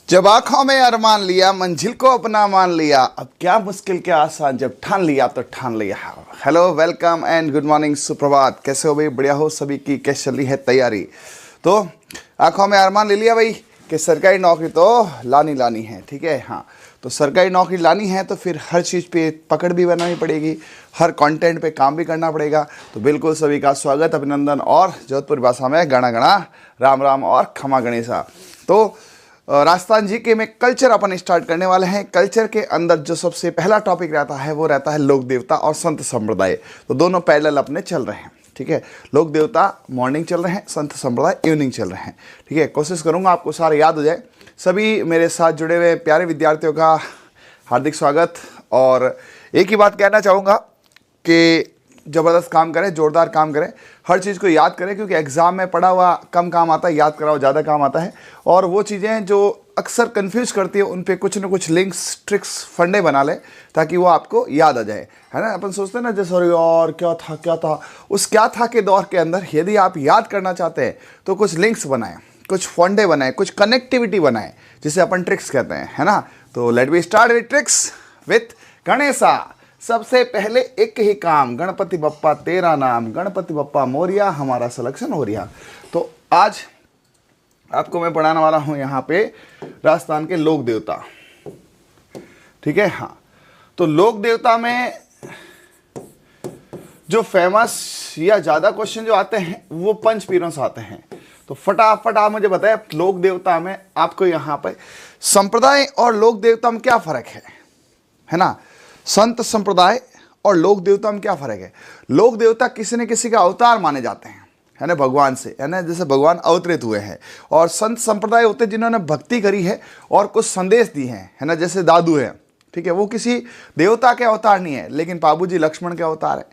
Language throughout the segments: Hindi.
जब आंखों में अरमान लिया, मंजिल को अपना मान लिया, अब क्या मुश्किल क्या आसान, जब ठान लिया तो ठान लिया। Hello, welcome and good morning, सुप्रभात। कैसे हो भाई? बढ़िया हो? सभी की कैसे चल रही है तैयारी? तो आंखों में अरमान ले लिया भाई कि सरकारी नौकरी तो लानी है, ठीक है। हाँ, तो सरकारी नौकरी लानी है तो फिर हर चीज़ पे पकड़ भी बनानी पड़ेगी, हर कंटेंट पे काम भी करना पड़ेगा। तो बिल्कुल सभी का स्वागत, अभिनंदन और जोधपुर भाषा में गणा गणा, राम राम और खमा गणेशा। तो राजस्थान जी के में कल्चर अपन स्टार्ट करने वाले हैं। कल्चर के अंदर जो सबसे पहला टॉपिक रहता है वो रहता है लोक देवता और संत संप्रदाय। तो दोनों पैरेलल अपने चल रहे हैं, ठीक है। लोक देवता मॉर्निंग चल रहे हैं, संत संप्रदाय इवनिंग चल रहे हैं, ठीक है। कोशिश करूंगा आपको सारे याद हो जाए। सभी मेरे साथ जुड़े हुए प्यारे विद्यार्थियों का हार्दिक स्वागत। और एक ही बात कहना चाहूँगा कि ज़बरदस्त काम करें, जोरदार काम करें, हर चीज़ को याद करें, क्योंकि एग्ज़ाम में पढ़ा हुआ कम काम आता है, याद कराओ ज़्यादा काम आता है। और वो चीज़ें जो अक्सर कंफ्यूज करती है उन पे कुछ ना कुछ लिंक्स, ट्रिक्स, फंडे बना लें ताकि वो आपको याद आ जाए, है ना। अपन सोचते हैं ना जैसे अरे यार क्या था, उस क्या था के दौर के अंदर यदि आप याद करना चाहते हैं तो कुछ लिंक्स बनाएं, कुछ फंडे बनाएं, कुछ कनेक्टिविटी बनाएं, जिसे अपन ट्रिक्स कहते हैं, है ना। तो let we start with tricks with Ganesha. सबसे पहले एक ही काम, गणपति बप्पा तेरा नाम, गणपति बप्पा मोरिया, हमारा सिलेक्शन हो रहा। तो आज आपको मैं पढ़ाने वाला हूं यहाँ पे राजस्थान के लोक देवता, ठीक है। हाँ, तो लोक देवता में जो फेमस या ज़्यादा क्वेश्चन जो आते हैं वो पंच पीरों से आते हैं। तो फटाफट आप मुझे बताएं, लोक देवता में आपको यहाँ पे संप्रदाय और लोक देवता में क्या फ़र्क है ना। संत संप्रदाय और लोक देवता में क्या फ़र्क है? लोक देवता किसी न किसी का अवतार माने जाते हैं, है ना, भगवान से, है ना, जैसे भगवान अवतरित हुए हैं। और संत संप्रदाय होते हैं जिन्होंने भक्ति करी है और कुछ संदेश दिए हैं, है ना, जैसे दादू है, ठीक है। वो किसी देवता के अवतार नहीं है, लेकिन बाबूजी लक्ष्मण के अवतार है,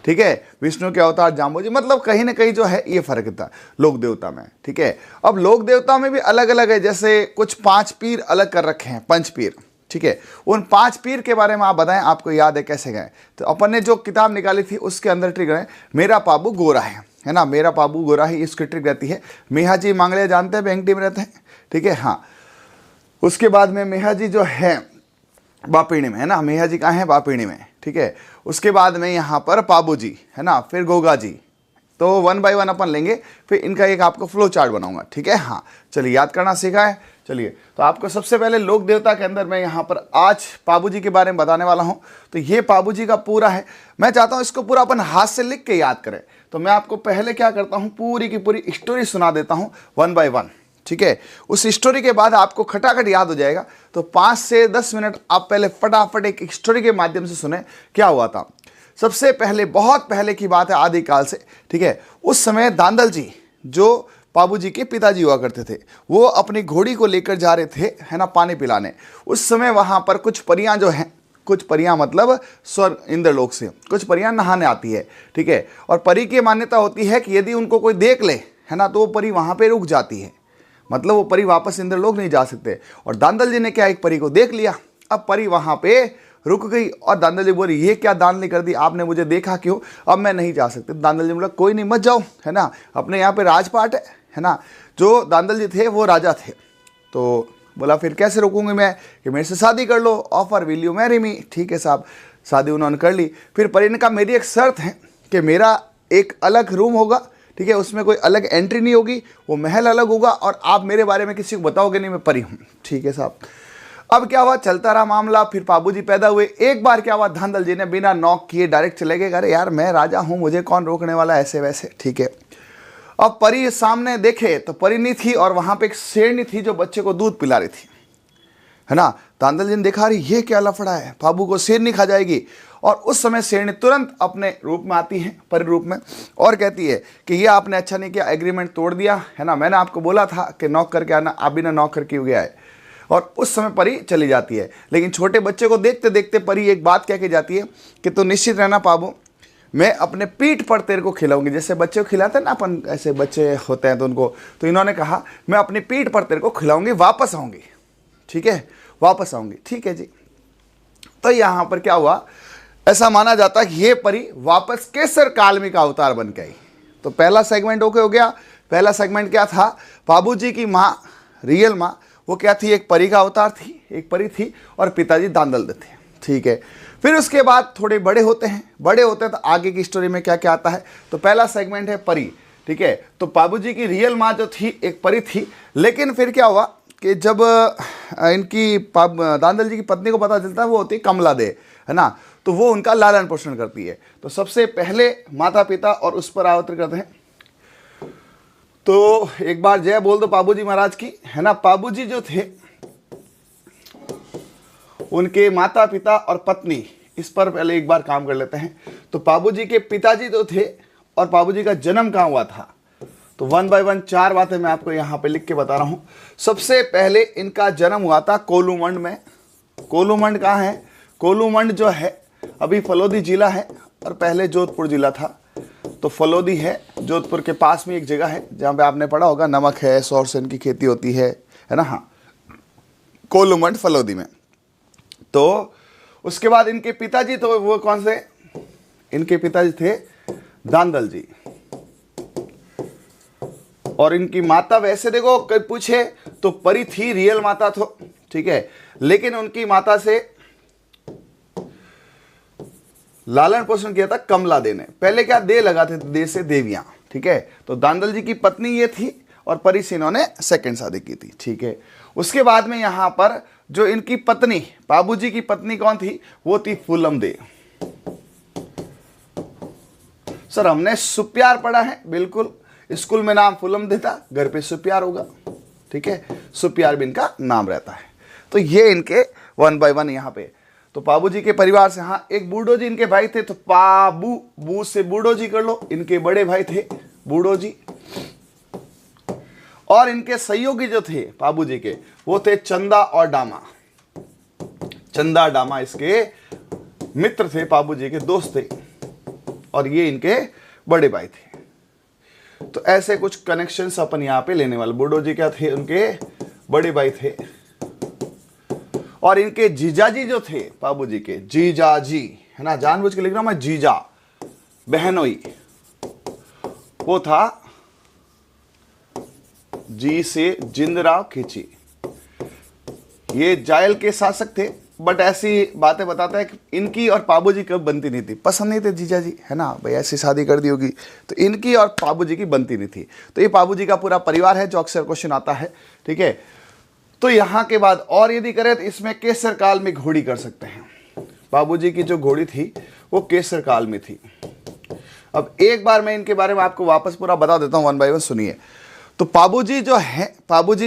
ठीक है। विष्णु के अवतार जाम्बूजी, मतलब कहीं ना कहीं जो है ये फर्क था लोक देवता में, ठीक है। अब लोक देवता में भी अलग अलग है, जैसे कुछ 5 पीर अलग कर रखे हैं, पंच पीर, ठीक है। उन 5 पीर के बारे में आप बताएं, आपको याद है कैसे गए? तो अपन ने जो किताब निकाली थी उसके अंदर ट्रिक है मेरा पाबू गोरा है ना, मेरा पाबू गोरा ही इसकी ट्रिक रहती है। मेहा जी मांगले जानते हैं, बेंगटी में रहते हैं, ठीक है। हाँ, उसके बाद में मेहा जी जो है बापीणी में, है ना, मेहा जी कहाँ है? बापीणी में, ठीक है। उसके बाद में यहाँ पर पाबू जी, है ना, फिर गोगा जी। तो 1 बाय 1 अपन लेंगे, फिर इनका एक आपको फ्लो चार्ट बनाऊंगा, ठीक है। हाँ, चलिए याद करना सीखा है। चलिए, तो आपको सबसे पहले लोक देवता के अंदर मैं यहाँ पर आज पाबू जी के बारे में बताने वाला हूँ। तो ये पाबू जी का पूरा है, मैं चाहता हूँ इसको पूरा अपन हाथ से लिख के याद करें। तो मैं आपको पहले क्या करता हूँ, पूरी की पूरी स्टोरी सुना देता हूँ 1 बाय 1, ठीक है। उस स्टोरी के बाद आपको खटाखट याद हो जाएगा। तो 5 से 10 मिनट आप पहले फटाफट एक स्टोरी के माध्यम से सुने क्या हुआ था। सबसे पहले, बहुत पहले की बात है, आदिकाल से, ठीक है। उस समय दांदल जी, जो बाबूजी के पिताजी हुआ करते थे, वो अपनी घोड़ी को लेकर जा रहे थे, है ना, पानी पिलाने। उस समय वहां पर कुछ परियां जो हैं, कुछ परियां मतलब स्वर्ग इंद्रलोक से कुछ परियां नहाने आती है, ठीक है। और परी की मान्यता होती है कि यदि उनको कोई देख ले, है ना, तो वो परी वहां पे रुक जाती है, मतलब वो परी वापस इंद्रलोक नहीं जा सकते। और दांदल जी ने क्या, एक परी को देख लिया। अब परी वहां पे रुक गई और दांदल जी बोली, ये क्या दान नहीं कर दी आपने, मुझे देखा क्यों, अब मैं नहीं जा सकती। दांदल जी बोला, कोई नहीं, मत जाओ, है ना, अपने यहाँ पे राजपाट है ना। जो दांदल जी थे वो राजा थे। तो बोला फिर कैसे रोकूंगी मैं, कि मेरे से शादी कर लो, offer will you marry me, ठीक है साहब। शादी उन्होंने कर ली। फिर परी ने कहा, मेरी एक शर्त है कि मेरा एक अलग रूम होगा, ठीक है, उसमें कोई अलग एंट्री नहीं होगी, वो महल अलग होगा, और आप मेरे बारे में किसी को बताओगे नहीं, मैं परी हूँ, ठीक है साहब। अब क्या हुआ, चलता रहा मामला। फिर बाबूजी पैदा हुए। एक बार क्या हुआ, दांदल जी ने बिना नॉक किए डायरेक्ट चले गए, अरे यार मैं राजा हूँ, मुझे कौन रोकने वाला, ऐसे वैसे, ठीक है। अब परी सामने देखे तो परी नहीं थी, और वहां पे एक शेरनी थी जो बच्चे को दूध पिला रही थी, है ना। दांदल जी ने देखा, रही ये क्या लफड़ा है, बाबू को शेरनी खा जाएगी। और उस समय शेरनी तुरंत अपने रूप में आती है, परी रूप में, और कहती है कि ये आपने अच्छा नहीं किया, एग्रीमेंट तोड़ दिया, है ना, मैंने आपको बोला था कि नॉक करके आना, आप बिना नॉक करके हो गया है। और उस समय परी चली जाती है। लेकिन छोटे बच्चे को देखते देखते परी एक बात कह के जाती है कि तो निश्चित रहना पाबू, मैं अपने पीठ पर तेरे को खिलाऊंगी। जैसे बच्चे को खिलाते हैं ना अपन, ऐसे बच्चे होते हैं तो उनको, तो इन्होंने कहा मैं अपनी पीठ पर तेरे को खिलाऊंगी, वापस आऊंगी, ठीक है, वापस आऊंगी, ठीक है जी। तो यहाँ पर क्या हुआ, ऐसा माना जाता है कि ये परी वापस केसर कालमी का अवतार बन के आई। तो पहला सेगमेंट ओके हो गया। पहला सेगमेंट क्या था, बाबूजी की माँ, रियल माँ, वो क्या थी, एक परी का अवतार थी, एक परी थी, और पिताजी दांदल थे। ठीक है, फिर उसके बाद थोड़े बड़े होते हैं, बड़े होते हैं तो आगे की स्टोरी में क्या क्या आता है। तो पहला सेगमेंट है परी। ठीक है, तो बाबूजी की रियल माँ जो थी एक परी थी, लेकिन फिर क्या हुआ कि जब इनकी दांदल जी की पत्नी को पता चलता है वो होती है कमला दे, है ना, तो वो उनका लालन पोषण करती है। तो सबसे पहले माता पिता और उस पर आवर्तन करते हैं। तो एक बार जय बोल दो बाबूजी महाराज की, है ना। बाबूजी जो थे उनके माता पिता और पत्नी, इस पर पहले एक बार काम कर लेते हैं। तो बाबूजी के पिताजी जो थे और बाबूजी का जन्म कहाँ हुआ था, तो 1 बाय 1 4 बातें मैं आपको यहाँ पे लिख के बता रहा हूँ। सबसे पहले इनका जन्म हुआ था कोलूमंड में। कोलूमंड कहाँ है, कोलूमंड जो है अभी फलोदी जिला है और पहले जोधपुर जिला था। तो फलोदी है, जोधपुर के पास में एक जगह है जहाँ पे आपने पढ़ा होगा नमक है, सौरसन की खेती होती है ना। हाँ, कोलूमंड फलोदी में। तो उसके बाद इनके पिताजी, तो वो कौन से, इनके पिताजी थे दांदल जी। और इनकी माता वैसे देखो कोई पूछे तो परी थी, रियल माता तो ठीक है, लेकिन उनकी माता से लालन पोषण किया था कमला दे ने। पहले क्या दे लगाते थे, दे से देवियां। ठीक है, तो दांदल जी की पत्नी ये थी और परी से इन्होंने सेकंड शादी की थी। ठीक है, उसके बाद में यहां पर जो इनकी पत्नी, बाबूजी की पत्नी कौन थी, वो थी फूलम दे। सर हमने सुप्यार पढ़ा है, बिल्कुल, स्कूल में नाम फूलम दे था, घर पे सुप्यार होगा। ठीक है, सुप्यार भी इनका नाम रहता है। तो ये इनके 1 बाय 1 यहाँ पे। तो बाबूजी के परिवार से, हाँ, एक बूढ़ो जी इनके भाई थे, तो पाबू, बू से बूढ़ो जी कर लो, इनके बड़े भाई थे बूढ़ो जी। और इनके सहयोगी जो थे बाबूजी के, वो थे चंदा और डामा। चंदा डामा इसके मित्र थे, बाबूजी के दोस्त थे, और ये इनके बड़े भाई थे। तो ऐसे कुछ कनेक्शंस अपन यहां पे लेने वाले। बूढ़ो जी क्या थे, उनके बड़े भाई थे। और इनके जीजाजी जो थे बाबूजी के, जीजाजी, है ना, जानबूझ के लिख रहा हूं मैं, जीजा बहनोई, वो था जी से जिंदराव खींची। ये जायल के शासक थे, बट ऐसी बातें बताता है कि इनकी और बाबूजी कब बनती नहीं थी, पसंद नहीं थे जीजाजी, है ना, भाई ऐसी शादी कर दी होगी, तो इनकी और बाबूजी की बनती नहीं थी। तो ये बाबूजी का पूरा परिवार है जो अक्सर क्वेश्चन आता है। ठीक है, तो यहाँ के बाद और यदि करें तो इसमें केसर काल में घोड़ी कर सकते हैं। बाबूजी की जो घोड़ी थी वो केसर काल में थी। अब एक बार मैं इनके बारे में आपको वापस पूरा बता देता हूँ 1 बाय 1, सुनिए। तो बाबूजी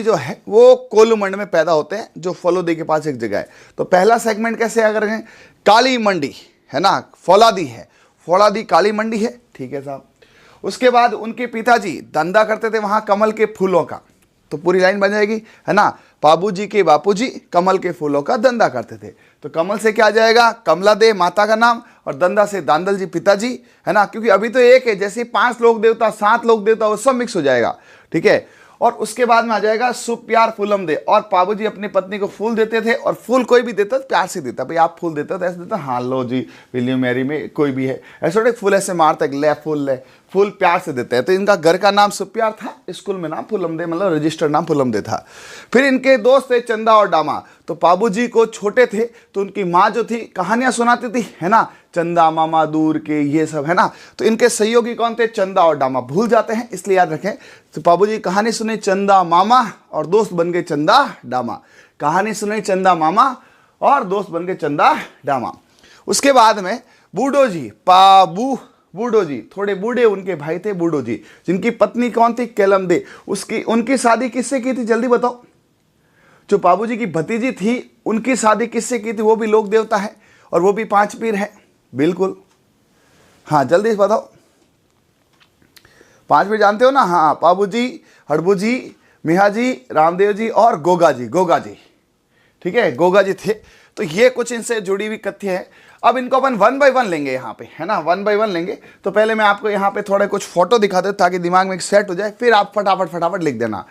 जो है वो कोलूमंड में पैदा होते हैं, जो फलोदी के पास एक जगह है। तो पहला सेगमेंट कैसे अगर है, काली मंडी, है ना, फौलादी है, फौलादी काली मंडी है। ठीक है साहब। उसके बाद उनके पिताजी धंधा करते थे वहां कमल के फूलों का, तो पूरी लाइन बन जाएगी, है ना। बाबूजी के बापूजी कमल के फूलों का धंधा करते थे। तो कमल से क्या आ जाएगा, कमला दे माता का नाम, और धंधा से दांदल जी पिताजी, है ना, क्योंकि अभी तो एक है, जैसे 5 लोक देवता 7 लोक देवता वो सब मिक्स हो जाएगा। ठीक है, और उसके बाद में आ जाएगा सुप्यार फूलम दे। और बाबूजी अपनी पत्नी को फूल देते थे, और फूल कोई भी देता प्यार से देता, भाई आप फूल देता तो ऐसे देता, हाँ लो जी विल यू मैरी में, कोई भी है ऐसे थोड़े फूल ऐसे मारता है, ले फूल ले, फूल प्यार से देते हैं। तो इनका घर का नाम सुप्यार था, स्कूल में नाम फूलम दे, मतलब रजिस्टर्ड नाम फूलम दे था। फिर इनके दोस्त थे चंदा और डामा। तो बाबूजी को छोटे थे तो उनकी माँ जो थी कहानियां सुनाती थी, है ना, चंदा मामा दूर के, ये सब, है ना। तो इनके सहयोगी कौन थे, चंदा और डामा, भूल जाते हैं इसलिए याद रखें। तो बाबूजी कहानी सुने चंदा मामा और दोस्त बन गए चंदा डामा, कहानी सुने चंदा मामा और दोस्त बन गए चंदा डामा। उसके बाद में बूढ़ो जी, बूढ़ो जी, थोड़े बूढ़े उनके भाई थे बूढ़ो जी, जिनकी पत्नी कौन थी, केलम दे। उनकी शादी किससे की थी, जल्दी बताओ। जो बाबूजी की भतीजी थी उनकी शादी किससे की थी, वो भी लोक देवता है और वो भी 5 पीर है, बिल्कुल। हाँ जल्दी बताओ, 5 पीर जानते हो ना, हाँ, बाबूजी, हड़बू जी, मिहा जी, रामदेव जी और गोगा जी। ठीक है, गोगा जी थे। तो ये कुछ इनसे जुड़ी हुई कथ्य है। अब इनको अपन 1 बाय 1 लेंगे यहाँ पे, है ना, 1 बाय 1 लेंगे। तो पहले मैं आपको यहाँ पे थोड़े कुछ फोटो दिखा दूँ ताकि दिमाग में एक सेट हो जाए, फिर आप फटाफट लिख देना।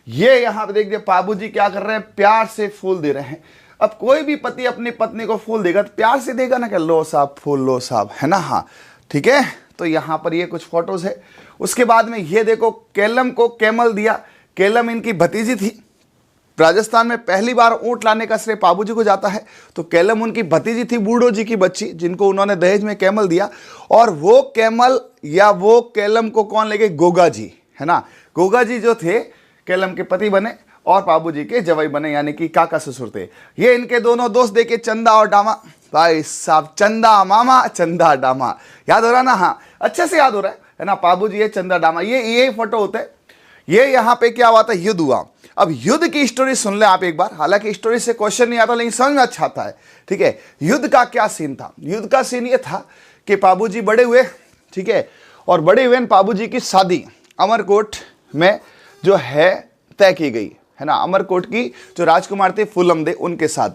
ये यहाँ पे देखिए बाबूजी क्या कर रहे हैं, प्यार से फूल दे रहे हैं। अब कोई भी पति अपनी पत्नी को फूल देगा तो प्यार से देगा ना, कि लो साहब फूल लो साहब, है ना। हाँ ठीक है, तो यहाँ पर ये कुछ फोटोज है। उसके बाद में ये देखो, केलम को कैमल दिया, केलम इनकी भतीजी थी, राजस्थान में पहली बार ऊंट लाने का श्रेय पाबू जी को जाता है। तो कैलम उनकी भतीजी थी, बूढ़ो जी की बच्ची, जिनको उन्होंने दहेज में कैमल दिया। और वो कैमल या वो कैलम को कौन ले गए? गोगा जी, है ना। गोगा जी जो थे कैलम के पति बने और पाबू जी के जवाई बने, यानी कि काका ससुर थे। ये इनके दोनों दोस्त देखे, चंदा और डामा। भाई साहब, चंदा मामा चंदा डामा, याद हो रहा ना? हाँ, अच्छे से याद हो रहा है ना। पाबू जी है, चंदा डामा, ये फोटो होते हैं। ये यहाँ पे क्या हुआ था? युद्ध हुआ। अब युद्ध की स्टोरी सुन ले आप एक बार। हालांकि स्टोरी से क्वेश्चन नहीं आता, लेकिन समझ में अच्छा आता है, ठीक है। युद्ध का क्या सीन था? युद्ध का सीन ये था कि पाबू जी बड़े हुए, ठीक है, और बड़े हुए पाबू जी की शादी अमरकोट में जो है तय की गई, है ना। अमरकोट की जो राजकुमार थे फूलमदे, उनके साथ।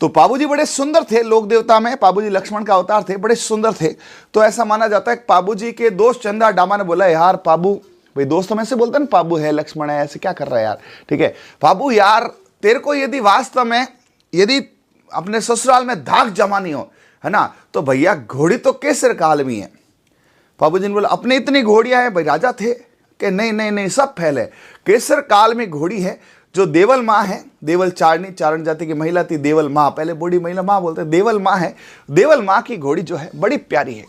तो पाबू जी बड़े सुंदर थे, लोक देवता में पाबू जी लक्ष्मण का अवतार थे, बड़े सुंदर थे। तो ऐसा माना जाता है पाबू जी के दोस्त चंदा डामा ने बोला, यार पाबू, भाई दोस्तों में से बोलते हैं पाबू है, लक्ष्मण है, ऐसे क्या कर रहा है यार, ठीक है। पाबू यार, तेरे को यदि वास्तव में यदि अपने ससुराल में धाक जमानी हो, है ना, तो भैया घोड़ी तो केसर काल में है। पाबू जी ने बोला, अपने इतनी घोड़ियां हैं? भाई राजा थे कि नहीं नहीं नहीं, सब फैले। केसर काल में घोड़ी है जो देवल माँ है, देवल चारणी, चारण जाति की महिला थी, देवल माँ, पहले बूढ़ी महिला माँ बोलते, देवल माँ है। देवल माँ की घोड़ी जो है बड़ी प्यारी है।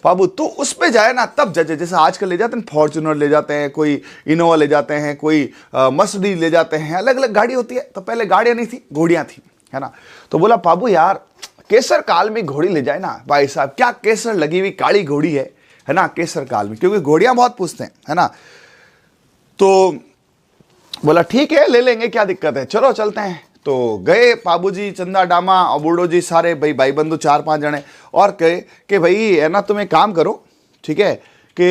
बाबू तू उस पे जाए ना, तब जजे, जैसे आजकल ले जाते हैं, फॉर्च्यूनर ले जाते हैं, कोई इनोवा ले जाते हैं, कोई मर्सिडीज ले जाते हैं, अलग अलग गाड़ी होती है। तो पहले गाड़ियाँ नहीं थी, घोड़ियाँ थी, है ना। तो बोला पाबू यार केसर काल में घोड़ी ले जाए ना। भाई साहब, क्या केसर लगी हुई काली घोड़ी है ना, केसर काल में, क्योंकि घोड़ियाँ बहुत पूछते हैं, है ना। तो बोला ठीक है, ले लेंगे, क्या दिक्कत है, चलो चलते हैं। तो गए पाबूजी, चंदा डामा और बूढ़ो जी, सारे भाई बंधु 4-5 जने, और कहे कि भाई है ना, तुम एक काम करो, ठीक है, कि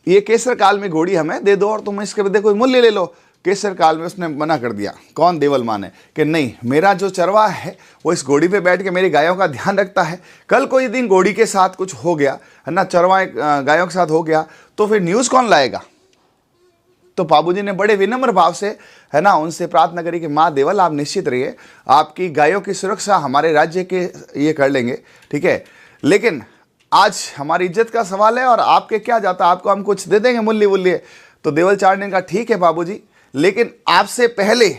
ये केसर काल में घोड़ी हमें दे दो और तुम इसके बदले कोई मूल्य ले लो। केसर काल में उसने मना कर दिया। कौन? देवल माँ ने, कि नहीं, मेरा जो चरवाहा है वो इस घोड़ी पे बैठ के मेरी गायों का ध्यान रखता है। कल कोई दिन घोड़ी के साथ कुछ हो गया, है ना, चरवाहे गायों के साथ हो गया, तो फिर न्यूज़ कौन लाएगा? तो पाबूजी ने बड़े विनम्र भाव से, है ना, उनसे प्रार्थना करी कि माँ देवल, आप निश्चित रहिए, आपकी गायों की सुरक्षा हमारे राज्य के ये कर लेंगे, ठीक है, लेकिन आज हमारी इज्जत का सवाल है और आपके क्या जाता, आपको हम कुछ दे देंगे मूल्य वूल्य। तो देवल चार ने कहा ठीक है बाबूजी, लेकिन आपसे पहले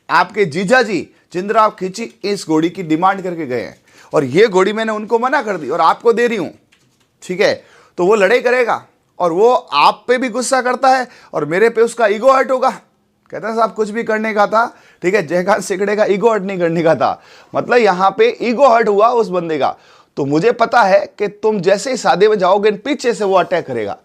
आपके जीजा जी जिंदराव खींची इस घोड़ी की डिमांड करके गए हैं और ये घोड़ी मैंने उनको मना कर दी और आपको दे रही हूँ, ठीक है। तो वो लड़ाई करेगा और वो आप पे भी गुस्सा करता है और मेरे पे उसका ईगो हर्ट होगा। कहते हैं साहब कुछ भी करने का था, ठीक है, जयकांत सिकड़े का ईगो हर्ट नहीं करने का था। मतलब यहाँ पे ईगो हर्ट हुआ उस बंदे का। तो मुझे पता है कि तुम जैसे ही शादी में जाओगे पीछे से वो अटैक करेगा।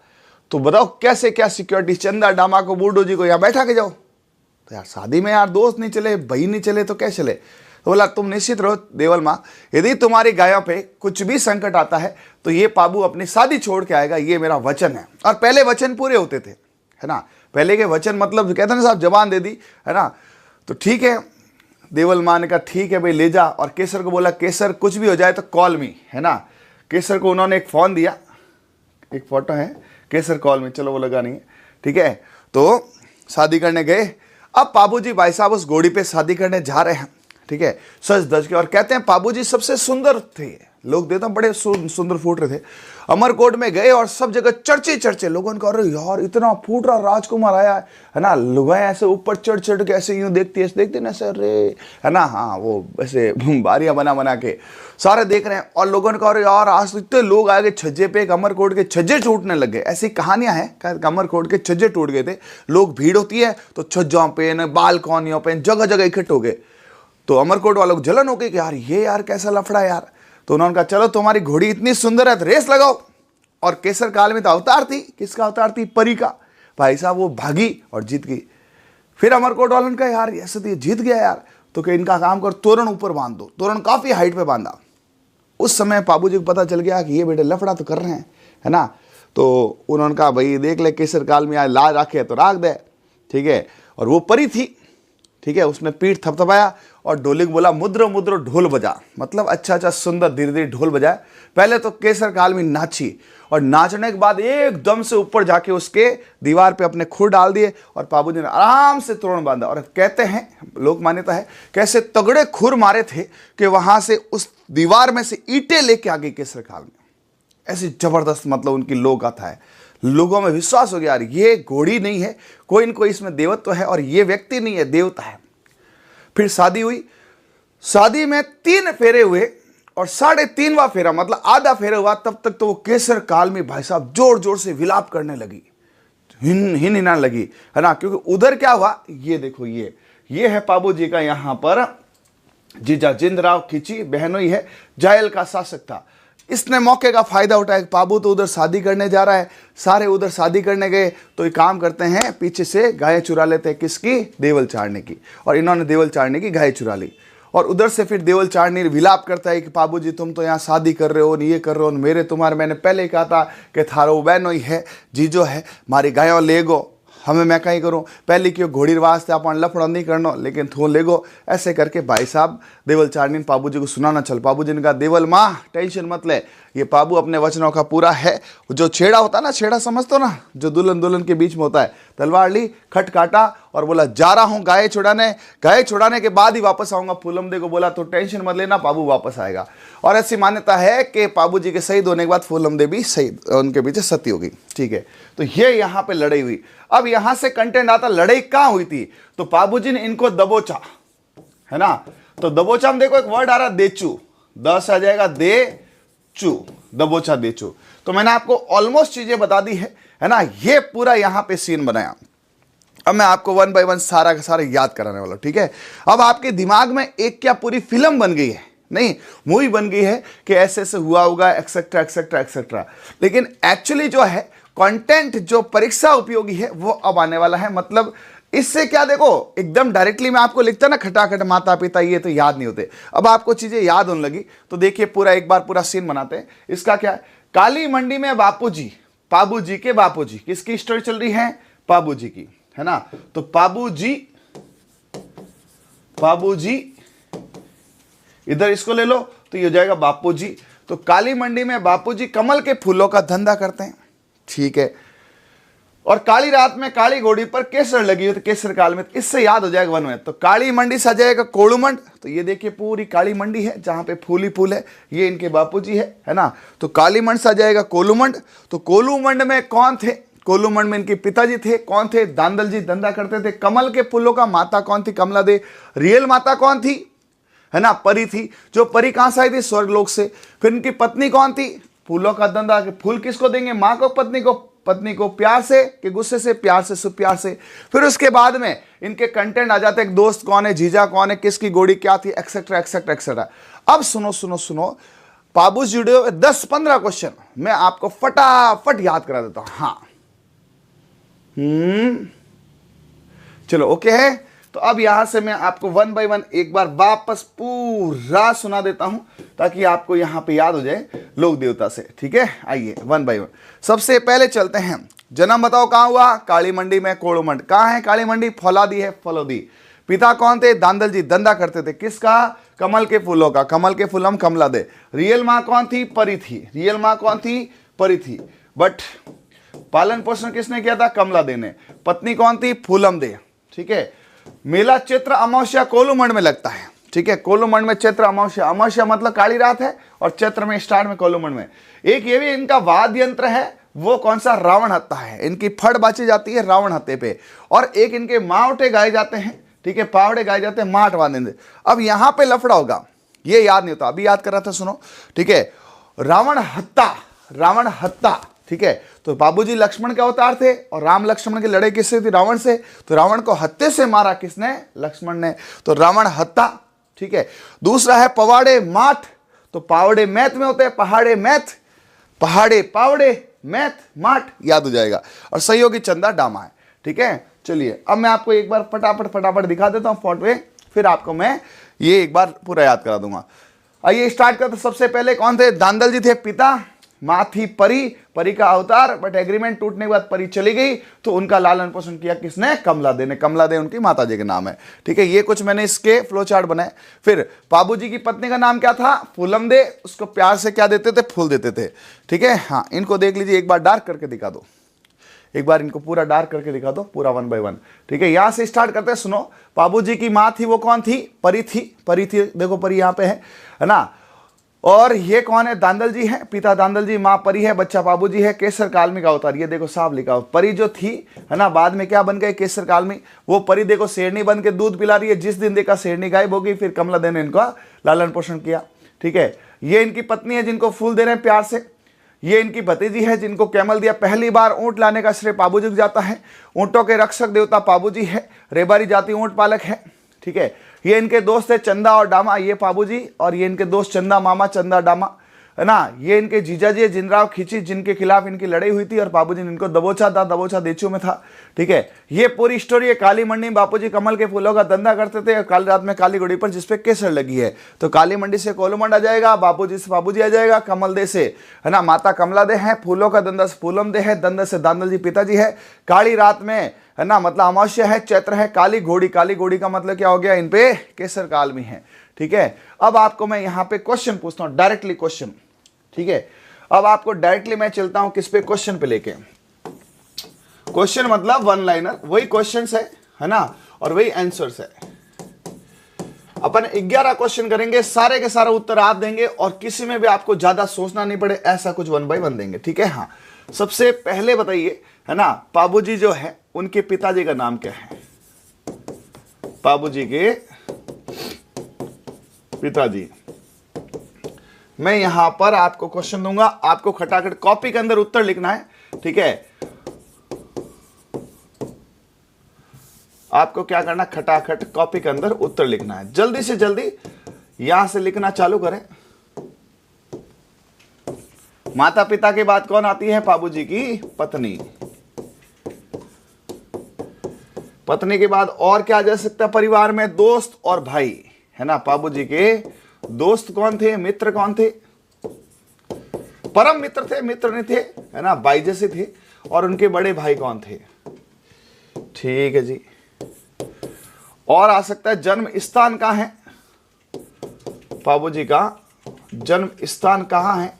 तो बताओ कैसे क्या सिक्योरिटी, चंदा डामा को, बूढ़ो जी को यहाँ बैठा के जाओ। तो यार शादी में यार दोस्त नहीं चले, भाई नहीं चले तो क्या चले। तो बोला तुम निश्चित रहो देवल माँ, यदि तुम्हारी गायों पे कुछ भी संकट आता है तो ये पाबू अपनी शादी छोड़ के आएगा, ये मेरा वचन है। और पहले वचन पूरे होते थे, है ना, पहले के वचन मतलब कहते हैं ना साहब जबान दे दी, है ना। तो ठीक है, देवल माँ ने कहा ठीक है भाई ले जा। और केसर को बोला केसर कुछ भी हो जाए तो कॉल मी, है ना। केसर को उन्होंने एक फ़ोन दिया, एक फोटो है, केसर कॉल मी, चलो वो लगा नहीं है, ठीक है। तो शादी करने गए। अब पाबूजी भाई साहब उस घोड़ी पे शादी करने जा रहे हैं, ठीक है, सज धज के। और कहते हैं पाबूजी सबसे सुंदर थे, लोग देता बड़े सुंदर फूट रहे थे। अमरकोट में गए और सब जगह चर्चे चर्चे, लोगों ने कहा यार इतना फूट रहा राजकुमार आया है ना। लुगाएं ऐसे ऊपर चढ़ चढ़ के ऐसे यूं देखती ना सर रे, है ना, हाँ वो ऐसे बारियां बना के सारे देख रहे हैं। और लोगों ने कहा यार आज तो इतने लोग आ गए छज्जे पे, अमरकोट के छज्जे टूटने लग गए। ऐसी कहानियां हैं, अमरकोट के छज्जे टूट गए थे। लोग भीड़ होती है तो छज्जों पे न बालकॉनियों पे जगह जगह इकट्ठे हो गए। तो अमरकोट वालों को जलन हो गई कि यार ये यार कैसा लफड़ा यार। तो उन्होंने कहा चलो तुम्हारी घोड़ी इतनी सुंदर है तो रेस लगाओ। और केसर काल में तो अवतार थी, किसका अवतार थी, परी का। भाई साहब वो भागी और जीत गई। फिर अमरकोट वालों ने कहा यार ऐसे तो ये जीत गया यार, तो कि इनका काम कर तोरण ऊपर बांध दो। तोरण काफी हाइट पे बांधा। उस समय बाबूजी को पता चल गया कि ये बेटे लफड़ा तो कर रहे हैं, है ना। तो उन्होंने कहा भाई देख ले केसर काल में आज ला रखे तो राख दे, ठीक है। और वो परी थी, ठीक है, उसने पीठ थपथपाया और ढोली को बोला मुद्रो मुद्रो ढोल बजा। मतलब अच्छा सुंदर धीरे धीरे ढोल बजाया। पहले तो केसर काल में नाची और नाचने के बाद एकदम से ऊपर जाके उसके दीवार पे अपने खुर डाल दिए और पाबूजी ने आराम से तोरण बांधा। और कहते हैं, लोक मान्यता है, कैसे तगड़े खुर मारे थे कि वहां से उस दीवार में से ईंटें लेके आ गई केसर काल में। ऐसी जबरदस्त मतलब उनकी लोक गाथा है। लोगों में विश्वास हो गया यार ये घोड़ी नहीं है, कोई न कोई इसमें देवत्व है और ये व्यक्ति नहीं है, देवता है। फिर शादी हुई, शादी में 3 फेरे हुए और 3.5वां फेरा मतलब आधा फेरा हुआ, तब तक तो वो केसर काल में भाई साहब जोर जोर से विलाप करने लगी, हिनाने लगी, है ना। क्योंकि उधर क्या हुआ, ये देखो, ये है पाबू जी का यहाँ पर जीजा जिंदराव खींची बहनोई है, जायल का शासक था। इसने मौके का फायदा उठाया, पाबू तो उधर शादी करने जा रहा है, सारे उधर शादी करने गए, तो ये काम करते हैं पीछे से गायें चुरा लेते हैं, किसकी, देवल चारने की, और इन्होंने देवल चारने की गायें चुरा ली। और उधर से फिर देवल चारनी विलाप करता है कि पाबू जी तुम तो यहाँ शादी कर रहे हो, ये कर रहे हो, मेरे तुम्हारे, मैंने पहले ही कहा था कि थारो बहनोई है, जीजो है, मारी गायों ले गो, हमें मैं कहीं करूँ, पहले क्यों घोड़ी वास्ते अपन लफड़ा नहीं करना, लेकिन थो ले गो। ऐसे करके भाई साहब देवल चारनी पाबू जी को सुनाना चल। पाबू जी ने कहा देवल माँ टेंशन मत ले, ये पाबू अपने वचनों का पूरा है। जो छेड़ा होता है ना, छेड़ा समझते हो ना, जो दुल्हन दुल्हन के बीच में होता है, तलवार ली, खट काटा और बोला जा रहा हूँ गाय छुड़ाने, गाय छुड़ाने के बाद ही वापस आऊंगा। फूलमदे को बोला तो टेंशन मत लेना, पाबू वापस आएगा। और ऐसी मान्यता है कि पाबू जी के शहीद होने के बाद फूलमदे भी शहीद, उनके पीछे सती होगी, ठीक है। तो ये यहाँ पे लड़ाई हुई। अब यहां से कंटेंट आता, लड़ाई कहां हुई थी, तो पाबू जी ने इनको दबोचा, है ना। तो दबोचा में देखो एक वर्ड आ रहा देचू, 10 आ जाएगा दे चू, दबोचा देचू। तो मैंने आपको ऑलमोस्ट चीजें बता दी है ना। ये पूरा यहां पे सीन बनाया। अब मैं आपको 1 बाय 1 सारा का सारा याद कराने वाला, ठीक है। अब आपके दिमाग में एक क्या पूरी फिल्म बन गई है, नहीं मूवी बन गई है कि ऐसे ऐसे हुआ होगा, एक्सेट्रा एक्सेट्रा एक्सेट्रा। लेकिन एक्चुअली जो है कंटेंट जो परीक्षा उपयोगी है वो अब आने वाला है। मतलब इससे क्या, देखो एकदम डायरेक्टली मैं आपको लिखता ना खटाखट माता पिता, ये तो याद नहीं होते। अब आपको चीजें याद होने लगी तो देखिए पूरा एक बार पूरा सीन बनाते हैं। इसका क्या है, काली मंडी में बापूजी, पाबूजी के बापूजी, किसकी स्टोरी चल रही है, पाबूजी की, है ना। तो पाबूजी इधर इसको ले लो तो ये हो जाएगा बापूजी। तो काली मंडी में बापूजी कमल के फूलों का धंधा करते हैं, ठीक है। और काली रात में काली घोड़ी पर केसर लगी हुई, तो केसर काल में, इससे याद हो जाएगा 1 में। तो काली मंडी से आ जाएगा कोलूमंड। तो ये देखिए पूरी काली मंडी है जहां पे फूल ही फूल है, ये इनके बापूजी है ना। तो काली मंड से आ जाएगा कोलूमंड। तो कोलूमंड में कौन थे, कोलूमंड में इनके पिताजी थे, कौन थे, दांदल जी धंधा करते थे। कमल के फूलों का माता कौन थी, कमला दे। रियल माता कौन थी, है ना, परी थी। जो परी कहां से आई थी, स्वर्गलोक से। फिर इनकी पत्नी कौन थी, फूलों का धंधा, फूल किसको देंगे, मां को, पत्नी को प्यार से कि गुस्से से, प्यार से, सुप्यार प्यार से। फिर उसके बाद में इनके कंटेंट आ जाते हैं, दोस्त कौन है, जीजा कौन है, किसकी गोड़ी क्या थी, एक्सेट्रा एक्सेट्रा एक्सेट्रा। अब सुनो सुनो सुनो, पाबू जुड़े 10-15 क्वेश्चन मैं आपको फटाफट याद करा देता हूं। हाँ, चलो ओके है। तो अब यहां से मैं आपको 1 बाय 1 एक बार वापस पूरा सुना देता हूं ताकि आपको यहां पे याद हो जाए लोक देवता से, ठीक है। आइए 1 बाय 1 सबसे पहले चलते हैं। जन्म बताओ कहां हुआ, काली मंडी में, कोड़ोमंड। कहां है काली मंडी, फौलादी है, फलोदी। पिता कौन थे, दांदल जी, धंधा करते थे, किसका, कमल के फूलों का, कमल के फूल हम कमला दे। रियल मां कौन थी, परी थी, रियल मां कौन थी, परी थी, बट पालन पोषण किसने किया था, कमला दे ने। पत्नी कौन थी, फूलम दे, ठीक है। मेला चैत्र अमावस्या कोलूमंड में लगता है, ठीक है। कोलूमंड में चैत्र अमावस्या, अमावस्या मतलब काली रात है, और चैत्र में स्टार्ट में कोलूमंड में। एक ये भी इनका वाद्य यंत्र है, वो कौन सा, रावण हत्ता है। इनकी फट बाची जाती है रावण हत्ते पे। और एक इनके मावटे गाए जाते हैं, ठीक है, पावड़े गाए जाते हैं, माट बांधे। अब यहां पे लफड़ा होगा, ये याद नहीं होता, अभी याद कर रहा था, सुनो, ठीक है। रावण हत्ता, रावण हत्ता, ठीक है। तो बाबूजी लक्ष्मण के अवतार थे, और राम लक्ष्मण की लड़ाई किससे थी, रावण से। तो रावण को हत्ते से मारा किसने, लक्ष्मण ने। तो रावण हत्ता, ठीक है। दूसरा है पवाड़े माठ। तो पावड़े मैथ में होते हैं, पहाड़े मैथ, पहाड़े पावड़े, मैथ माठ, याद हो जाएगा। और सहयोगी चंदा डामा है, ठीक है। चलिए अब मैं आपको एक बार फटाफट दिखा देता हूं फॉन्ट में, फिर आपको मैं ये एक बार पूरा याद करा दूंगा। आइए स्टार्ट करते। सबसे पहले कौन थे, दांदल जी थे पिता, मां थी परी, परी का अवतार, बट एग्रीमेंट टूटने के बाद परी चली गई, तो उनका लालन पोषण किया किसने, कमला दे ने। कमला दे उनकी माता जी के नाम है, ठीक है। ये कुछ मैंने इसके फ्लो चार्ट बनाए। फिर बाबूजी की पत्नी का नाम क्या था, फूलम दे। उसको प्यार से क्या देते थे, फूल देते थे, ठीक है। हाँ, इनको देख लीजिए, एक बार डार्क करके दिखा दो, एक बार इनको पूरा डार्क करके दिखा दो, पूरा 1 बाय 1, ठीक है। यहां से स्टार्ट करते हैं, सुनो। बाबूजी की मां थी, वो कौन थी, परी थी, परी थी, देखो परी यहां पे है ना। और ये कौन है? दांदल जी है, पिता दांदल जी, माँ परी है, बच्चा बाबू जी है। केसर कालमी का अवतार, ये देखो साफ लिखा हो। परी जो थी है ना, बाद में क्या बन गए? केसर कालमी। वो परी देखो शेरनी बन के दूध पिला रही है। जिस दिन देखा शेरनी गायब हो गई, फिर कमला दे ने इनका लालन पोषण किया। ठीक है, ये इनकी पत्नी है जिनको फूल दे रहे हैं प्यार से। ये इनकी भतीजी है जिनको कैमल दिया। पहली बार ऊंट लाने का श्रेय पाबू जी को जाता है। ऊंटों के रक्षक देवता पाबू जी है। रेबारी जाति ऊंट पालक है। ठीक है, ये इनके दोस्त है चंदा और डामा, ये पाबू जी, और ये इनके दोस्त चंदा मामा, चंदा डामा, है ना। ये इनके जीजा जी जिनराव खींची, जिनके खिलाफ इनकी लड़ाई हुई थी, और बाबू जी ने इनको दबोचा था, दबोचा देचू में था। ठीक है, ये पूरी स्टोरी है। काली मंडी में बापू जी कमल के फूलों का धंधा करते थे। काल रात में काली घोड़ी पर जिसपे केसर लगी है, तो काली मंडी से कोलूमंड आ जाएगा, बापू जी से बाबू जी आ जाएगा, कमल दे से है ना माता कमला दे है, फूलों का धंधा से फूलम दे है, धंधा से दांदल जी पिताजी है। काली रात में है ना, मतलब अमावस्या है, चैत्र है, काली घोड़ी, काली घोड़ी का मतलब क्या हो गया? इन पे केसर काल में है। ठीक है, अब आपको मैं यहाँ पे क्वेश्चन पूछता हूँ, डायरेक्टली क्वेश्चन। ठीक है, अब आपको डायरेक्टली मैं चलता हूं किस पे? क्वेश्चन पे लेके। क्वेश्चन मतलब वन लाइनर, वही क्वेश्चंस है ना, और वही आंसर्स है। अपन 11 क्वेश्चन करेंगे, सारे के सारे उत्तर आप देंगे, और किसी में भी आपको ज्यादा सोचना नहीं पड़े, ऐसा कुछ 1 बाय 1 देंगे। ठीक है, हाँ। सबसे पहले बताइए है ना, पाबू जी जो है उनके पिताजी का नाम क्या है? पाबू जी के पिताजी। मैं यहां पर आपको क्वेश्चन दूंगा, आपको खटाखट कॉपी के अंदर उत्तर लिखना है। ठीक है, आपको क्या करना? खटाखट कॉपी के अंदर उत्तर लिखना है। जल्दी से जल्दी यहां से लिखना चालू करें। माता पिता की बात कौन आती है? बाबू जी की पत्नी। पत्नी के बाद और क्या जा सकता है? परिवार में दोस्त और भाई, है ना। बाबू जी के दोस्त कौन थे? मित्र कौन थे? परम मित्र थे, मित्र नहीं थे, है ना, भाई जैसे थे। और उनके बड़े भाई कौन थे? ठीक है जी। और आ सकता है जन्म स्थान कहां है? बाबू जी का जन्म स्थान कहां है?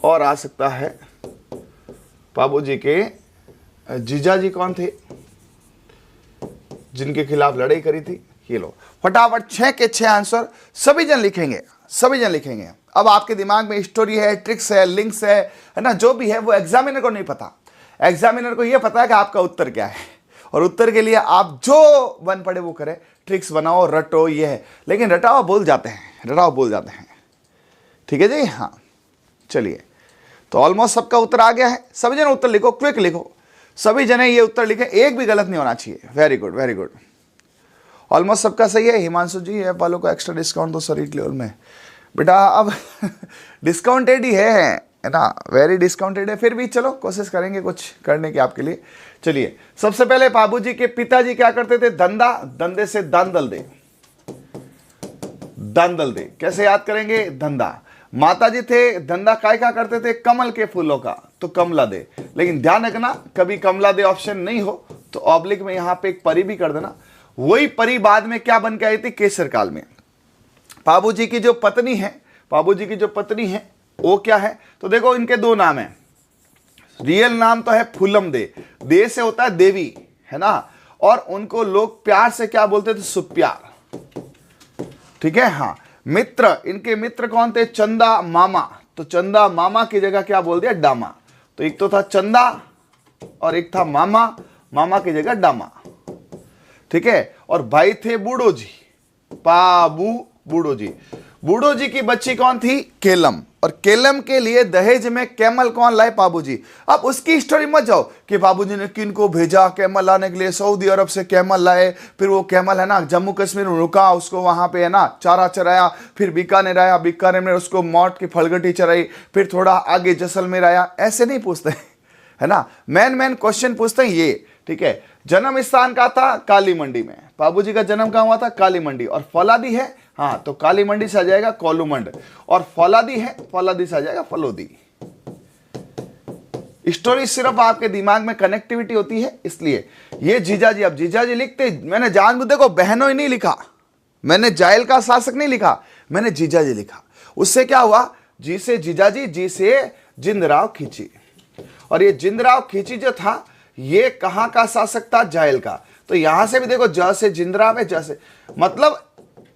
और आ सकता है बाबू जी के जीजा जी कौन थे जिनके खिलाफ लड़ाई करी थी? ये लो, फटाफट 6 के 6 आंसर सभी जन लिखेंगे, सभी जन लिखेंगे। अब आपके दिमाग में स्टोरी है, ट्रिक्स है, लिंक्स है ना, जो भी है वो एग्जामिनर को नहीं पता। एग्जामिनर को ये पता है कि आपका उत्तर क्या है, और उत्तर के लिए आप जो बन पड़े वो करें। ट्रिक्स बनाओ, रटो, ये है, लेकिन रटाओ भूल जाते हैं, रटाओ भूल जाते हैं। ठीक है जी, हाँ। चलिए, तो ऑलमोस्ट सबका उत्तर आ गया है। सभी जन उत्तर लिखो, क्विक लिखो, सभी जने ये उत्तर लिखे, एक भी गलत नहीं होना चाहिए। Very good, very good. Almost सबका सही है। हिमांशु जी, ऐप वालों को एक्स्ट्रा डिस्काउंट दो सर लेवल में। बेटा अब डिस्काउंटेड ही है ना, वेरी डिस्काउंटेड है, फिर भी चलो कोशिश करेंगे कुछ करने की आपके लिए। चलिए, सबसे पहले बाबू जी के पिताजी क्या करते थे? धंधा, धंधे से दांदल दे, दांदल दे। कैसे याद करेंगे? धंधा। माता जी थे, धंधा काय का करते थे? कमल के फूलों का, तो कमला दे। लेकिन ध्यान रखना, कभी कमला दे ऑप्शन नहीं हो तो ऑब्लिक में यहां पे एक परी भी कर देना। वही परी बाद में क्या बन के आई थी? केसर काल में। बाबू जी की जो पत्नी है, बाबू जी की जो पत्नी है वो क्या है? तो देखो, इनके 2 नाम है। रियल नाम तो है फूलम दे, दे से होता है देवी, है ना, और उनको लोग प्यार से क्या बोलते थे? सुप्यार। ठीक है, हाँ। मित्र, इनके मित्र कौन थे? चंदा मामा, तो चंदा मामा की जगह क्या बोल दिया? डामा। तो एक तो था चंदा और एक था मामा, मामा की जगह डामा। ठीक है, और भाई थे बूढ़ो जी, पाबू बूढ़ो जी। बूढ़ो जी की बच्ची कौन थी? केलम, और केलम के लिए दहेज में कैमल कौन लाए? बाबू जी। अब उसकी स्टोरी मत जाओ कि बाबू जी ने किन को भेजा कैमल लाने के लिए, सऊदी अरब से कैमल लाए, फिर वो कैमल है ना जम्मू कश्मीर में रुका, उसको वहां पे है ना चारा चराया, फिर बीकानेर आया, बीकानेर में उसको मौत की फलगटी चराई, फिर थोड़ा आगे जैसलमेर आया। ऐसे नहीं पूछते, है ना, मेन क्वेश्चन पूछते हैं ये। ठीक है, जन्म स्थान का था? काली मंडी में। बाबू जी का जन्म कहां हुआ था? काली मंडी। और फौलादी है, हाँ, तो काली मंडी से आ जाएगा कोलूमंड, और फौलादी है, फौलादी से आ जाएगा फलोदी। स्टोरी सिर्फ आपके दिमाग में कनेक्टिविटी होती है, इसलिए ये जीजा जी। अब जीजा जी लिखते, मैंने जानबूझ देखो बहनों ही नहीं लिखा, मैंने जायल का शासक नहीं लिखा, मैंने जीजा जी लिखा। उससे क्या हुआ? जी से जीजा जी, जी से जिंदराव खींची। और ये जिंदराव खींची जो था, ये कहां का शासक था? जायल का। तो यहां से भी देखो ज से जिंदरा में ज से, मतलब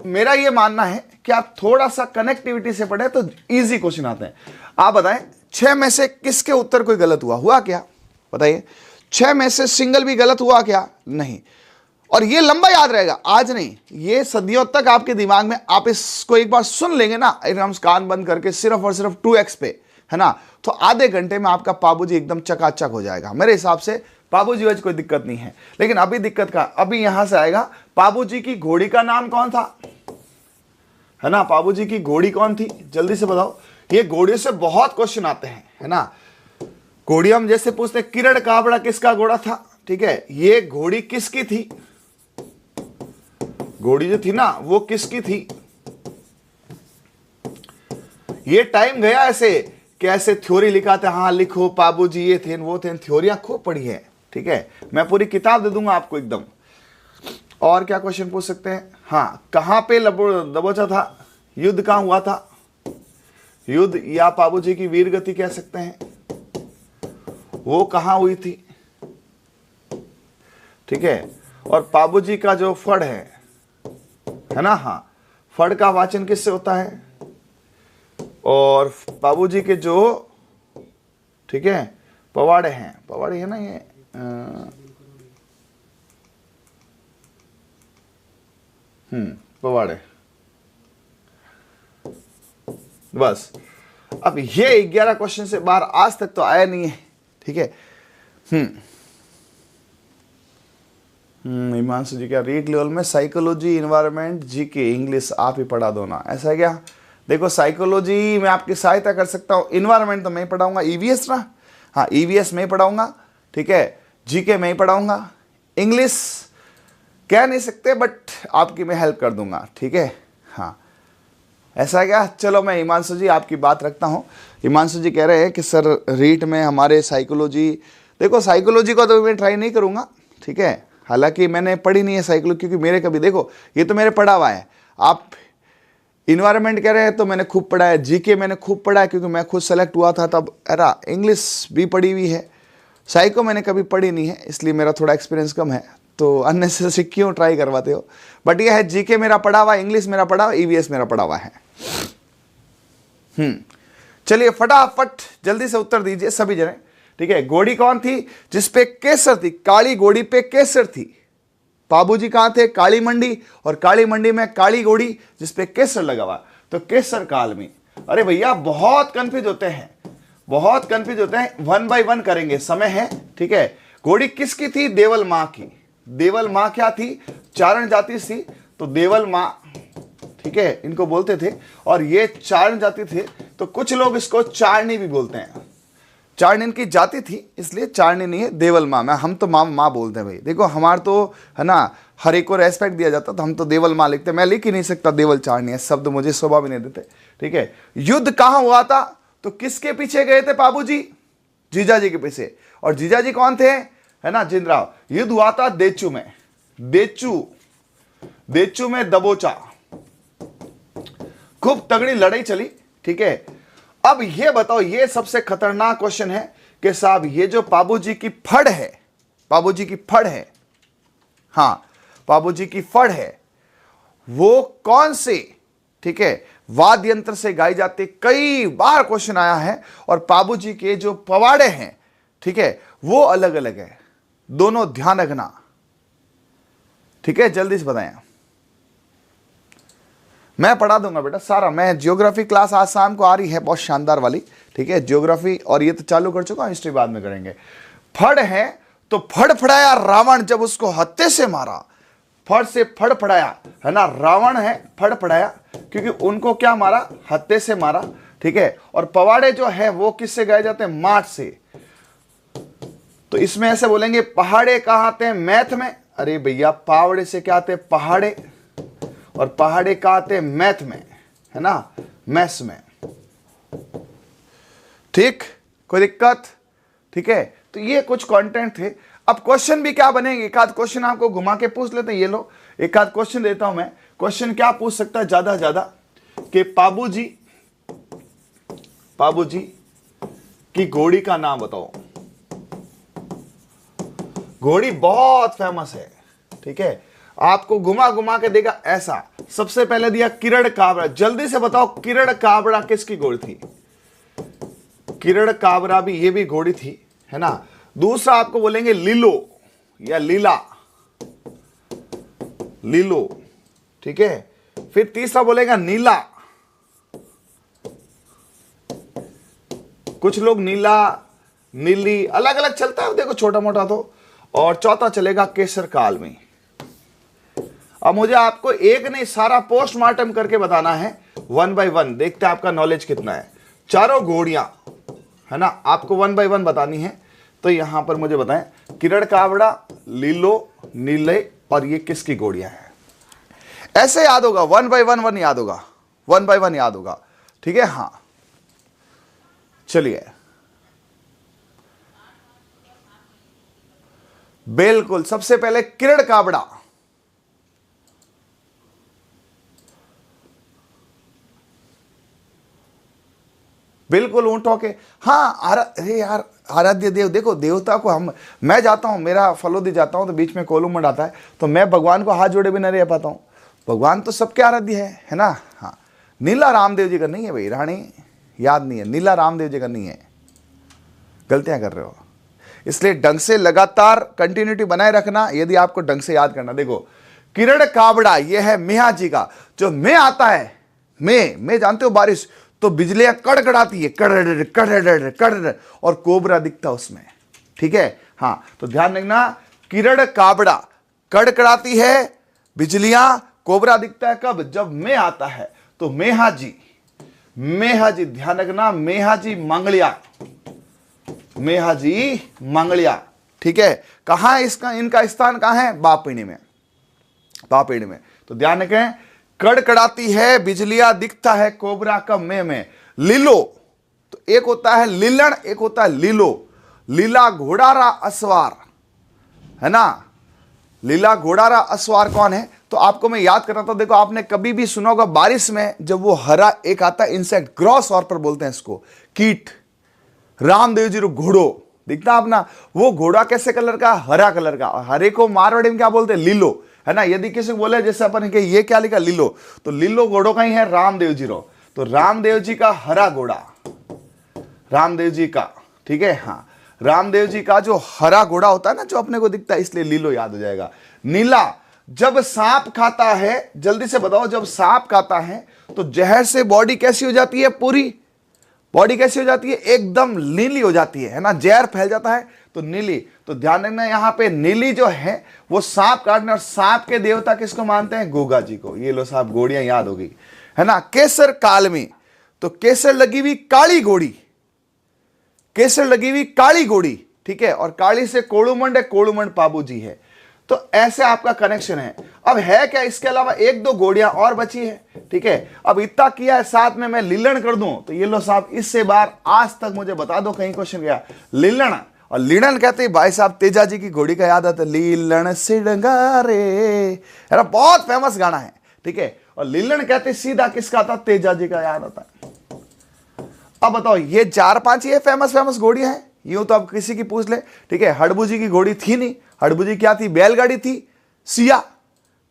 मेरा ये मानना है कि आप थोड़ा सा कनेक्टिविटी से पढ़े तो इजी क्वेश्चन आते हैं। आप बताएं 6 में से किसके उत्तर कोई गलत हुआ क्या? बताइए 6 में से सिंगल भी गलत हुआ क्या? नहीं। और ये लंबा याद रहेगा, आज नहीं, ये सदियों तक आपके दिमाग में, आप इसको एक बार सुन लेंगे ना एकदम कान बंद करके सिर्फ और सिर्फ 2x पे, है ना, तो आधे घंटे में आपका पाबूजी एकदम चकाचक हो जाएगा। मेरे हिसाब से पाबूजी वज कोई दिक्कत नहीं है। लेकिन अभी दिक्कत का, अभी यहां से आएगा पाबूजी की घोड़ी का नाम कौन था, है ना, पाबूजी की घोड़ी कौन थी? जल्दी से बताओ। ये घोड़ियों से बहुत क्वेश्चन आते हैं, है ना। घोड़ी हम जैसे पूछते हैं किरण काबड़ा किसका घोड़ा था, ठीक है, ये घोड़ी किसकी थी? घोड़ी जो थी ना वो किसकी थी? ये टाइम गया ऐसे कि ऐसे थ्योरी लिखाते, हाँ लिखो पाबूजी ये थे वो थे, थ्योरियां खूब पढ़ी है, ठीक है, मैं पूरी किताब दे दूंगा आपको एकदम। और क्या क्वेश्चन पूछ सकते हैं? हाँ, कहां पे दबोचा था? युद्ध कहां हुआ था? युद्ध या पाबूजी की वीर गति कह सकते हैं, वो कहां हुई थी, ठीक है। और पाबूजी का जो फड़ है ना, हाँ, फड़ का वाचन किससे होता है? और बाबूजी के जो, ठीक है, पवाड़े हैं, पवाड़े है ना ये, पवाड़े, बस। अब ये 11 क्वेश्चन से बाहर आज तक तो आया नहीं है, ठीक है। हिमांशु जी, क्या रीड लेवल में साइकोलॉजी, इन्वायरमेंट, जीके, इंग्लिश आप ही पढ़ा दो ना, ऐसा है क्या? देखो साइकोलॉजी में आपकी सहायता कर सकता हूँ, इन्वायरमेंट तो मैं पढ़ाऊंगा, ईवीएस ना, हाँ ईवीएस में पढ़ाऊंगा, ठीक है, जीके में ही पढ़ाऊंगा, इंग्लिश कह नहीं सकते बट आपकी मैं हेल्प कर दूंगा, ठीक है, हाँ ऐसा है क्या? चलो मैं हिमांशु जी आपकी बात रखता हूँ। हिमांशु जी कह रहे हैं कि सर रीट में हमारे साइकोलॉजी, देखो साइकोलॉजी को तो मैं ट्राई नहीं करूँगा, ठीक है, हालांकि मैंने पढ़ी नहीं है साइकोलॉजी, क्योंकि मेरे कभी, देखो ये तो मेरे पढ़ा हुआ है, आप इन्वायरमेंट कह रहे हैं तो मैंने खूब पढ़ा है, जीके मैंने खूब पढ़ा है क्योंकि मैं खुद सेलेक्ट हुआ था तब, एरा इंग्लिश भी पढ़ी हुई है, साइको मैंने कभी पढ़ी नहीं है इसलिए मेरा थोड़ा एक्सपीरियंस कम है, तो अननेसेसरी क्यों ट्राई करवाते हो। बट ये है जीके मेरा पढ़ा हुआ, इंग्लिश मेरा पढ़ा हुआ, ईवीएस मेरा पढ़ा हुआ है। चलिए फटाफट जल्दी से उत्तर दीजिए सभी जने, ठीक है। घोड़ी कौन थी जिसपे केसर थी? काली घोड़ी पे केसर थी। बाबूजी कहां थे? काली मंडी, और काली मंडी में काली घोड़ी जिसपे केसर लगा हुआ, तो केसर काल में। अरे भैया बहुत कंफ्यूज होते हैं, बहुत कंफ्यूज होते हैं, 1 बाय 1 करेंगे, समय है, ठीक है। घोड़ी किसकी थी? देवल मां की। देवल मां क्या थी? चारण जाति थी, तो देवल मां, ठीक है, इनको बोलते थे, और ये चारण जाति थे, तो कुछ लोग इसको चारणी भी बोलते हैं। चारणी इनकी जाति थी इसलिए चारणी नहीं है, देवल माँ में, हम तो माँ बोलते हैं भाई। देखो हमारे तो है ना हर एक को रेस्पेक्ट दिया जाता, तो हम तो देवल माँ लिखते, मैं लिख ही नहीं सकता देवल चारणी है शब्द, मुझे शोभा भी नहीं देते, ठीक है। युद्ध कहाँ हुआ था? तो किसके पीछे गए थे बाबूजी? जीजाजी के पीछे। और जीजाजी कौन थे? है ना जिंदराव। युद्ध हुआ था देचू में, देचू में दबोचा, खूब तगड़ी लड़ाई चली, ठीक है। अब ये बताओ, ये सबसे खतरनाक क्वेश्चन है कि साहब ये जो बाबूजी की फड़ है, बाबूजी की फड़ है, हाँ बाबूजी की फड़ है, वो कौन से, ठीक है, वाद्य यंत्र से गाई जाती? कई बार क्वेश्चन आया है। और बाबूजी के जो पवाड़े हैं, ठीक है, वो अलग अलग है, दोनों ध्यान रखना, ठीक है। जल्दी से बताएं, मैं पढ़ा दूंगा बेटा सारा। मैं ज्योग्राफी क्लास आज शाम को आ रही है, बहुत शानदार वाली, ठीक है, ज्योग्राफी, और ये तो चालू कर चुका हूं, हिस्ट्री बाद में करेंगे। फड़ है तो फड़फड़ाया रावण जब उसको हत्थे से मारा, फड़ से फड़फड़ाया, है ना, रावण है फड़फड़ाया क्योंकि उनको क्या मारा? हत्थे से मारा, ठीक है। और पवाड़े जो है वो किससे गाए जाते हैं? माठ से। तो इसमें ऐसे बोलेंगे पहाड़े कहाँ आते हैं? मैथ में। अरे भैया पावड़े से क्या आते हैं? पहाड़े, और पहाड़े कहाँ आते हैं? मैथ में, है ना, मैथ्स में, ठीक, कोई दिक्कत? ठीक है, तो ये कुछ कंटेंट थे। अब क्वेश्चन भी क्या बनेंगे? एक आध क्वेश्चन आपको घुमा के पूछ लेते हैं, ये लो एक आध क्वेश्चन देता हूं मैं। क्वेश्चन क्या पूछ सकता है ज्यादा ज्यादा कि बाबूजी की घोड़ी का नाम बताओ। घोड़ी बहुत फेमस है, ठीक है। आपको घुमा घुमा के देगा ऐसा। सबसे पहले दिया किरण काबरा, जल्दी से बताओ किरण काबरा किसकी घोड़ी थी? किरण काबरा भी, ये भी घोड़ी थी, है ना। दूसरा आपको बोलेंगे लीलो या लीला, लीलो, ठीक है। फिर तीसरा बोलेगा नीला, कुछ लोग नीला, नीली, अलग अलग चलता है देखो, छोटा मोटा तो। और चौथा चलेगा केसर काल में। अब मुझे आपको एक नहीं सारा पोस्टमार्टम करके बताना है, 1 बाय 1। देखते हैं आपका नॉलेज कितना है। चारों घोड़ियां, है ना, आपको 1 बाय 1 बतानी है। तो यहां पर मुझे बताएं किरण कावड़ा, लीलो, नीले और ये किसकी घोड़ियां हैं? ऐसे याद होगा, 1 बाय 1 याद होगा, 1 बाय 1 याद होगा, ठीक है। हाँ चलिए, बिल्कुल सबसे पहले किरण काबड़ा, बिल्कुल ऊंटों के। हाँ अरे यार, आराध्य देव, देखो देवता को मैं जाता हूं, मेरा फलोदी जाता हूं तो बीच में कोलूमंड आता है, तो मैं भगवान को हाथ जोड़े भी नहीं रह पाता हूं। भगवान तो सबके आराध्य है ना। हाँ, नीला रामदेव जी का नहीं है भाई, रानी याद नहीं है, नीला रामदेव जी का नहीं है, गलतियां कर रहे हो। इसलिए ढंग से लगातार कंटिन्यूटी बनाए रखना, यदि आपको ढंग से याद करना। देखो किरण काबड़ा, यह है मेहा जी का। जो में आता है, में जानते हो बारिश, तो बिजलियां कड़कड़ाती है, कड़ कड़ कड़, और कोबरा दिखता उसमें, ठीक है। हाँ, तो ध्यान रखना, किरण काबड़ा, कड़कड़ाती है बिजलियां, कोबरा दिखता है कब? जब में आता है। तो मेहा जी, मेहा जी ध्यान रखना, मेहा जी मंगलिया, मेहा जी मंगलिया, ठीक है। कहां है इसका, इनका स्थान कहां है? बापीणी में, बापीणी में। तो ध्यान रखें, कड़कड़ाती है बिजलियां, दिखता है कोबरा कब? में। लीलो, तो एक होता है लीलन, एक होता है लीलो। लीला घोड़ारा असवार, है ना। लीला घोड़ारा असवार कौन है? तो आपको मैं याद कर रहा था, देखो आपने कभी भी सुना होगा बारिश में जब वो हरा एक आता है इंसेक्ट, ग्रॉस ऑर्पर बोलते हैं इसको, कीट, रामदेव जी घोड़ो दिखता अपना, वो घोड़ा कैसे कलर का? हरा कलर का। हरे को मारवाड़ी में क्या बोलते हैं? लीलो, है ना। यदि किसी को बोले जैसे अपन के ये क्या लिखा लीलो, तो लीलो घोड़ो का ही है रामदेव जी रो, तो रामदेव जी का हरा घोड़ा, रामदेव जी का, ठीक है। हाँ, रामदेव जी का जो हरा घोड़ा होता है ना, जो अपने को दिखता है, इसलिए लीलो याद हो जाएगा। नीला, जब सांप खाता है, जल्दी से बताओ, जब सांप खाता है तो जहर से बॉडी कैसी हो जाती है? पूरी बॉडी कैसी हो जाती है? एकदम नीली हो जाती है ना, जहर फैल जाता है तो नीली। तो ध्यान रखना, यहां पे नीली जो है वो सांप काटने, और सांप के देवता किसको मानते हैं? गोगा जी को। ये लो साहब, घोड़ियां याद होगी, है ना। केसर काल में, तो केसर लगी हुई काली घोड़ी, केसर लगी हुई काली घोड़ी, ठीक है। और काली से कोड़ूमंड है, कोड़ूमंड पाबू जी है। तो ऐसे आपका कनेक्शन है। अब है क्या इसके अलावा? एक दो घोड़ियां और बची है, ठीक है। अब इतना किया है, साथ में मैं लीलन कर दूं, तो ये लो साहब, इससे बार आज तक मुझे बता दो कहीं क्वेश्चन गया। लीलन और लीलन कहते हैं भाई साहब, तेजा जी की घोड़ी का याद आता है, लीलन सिडंगारे, है ना, बहुत फेमस गाना है, ठीक है। और लीलन कहते सीधा किसका आता? तेजा जी का याद आता है। अब बताओ, ये 4-5 ये फेमस फेमस घोड़ियां हैं, यूं तो अब किसी की पूछ ले, ठीक है। हड़बू जी की घोड़ी थी नहीं, हड़बू जी क्या थी? बैलगाड़ी थी, सिया,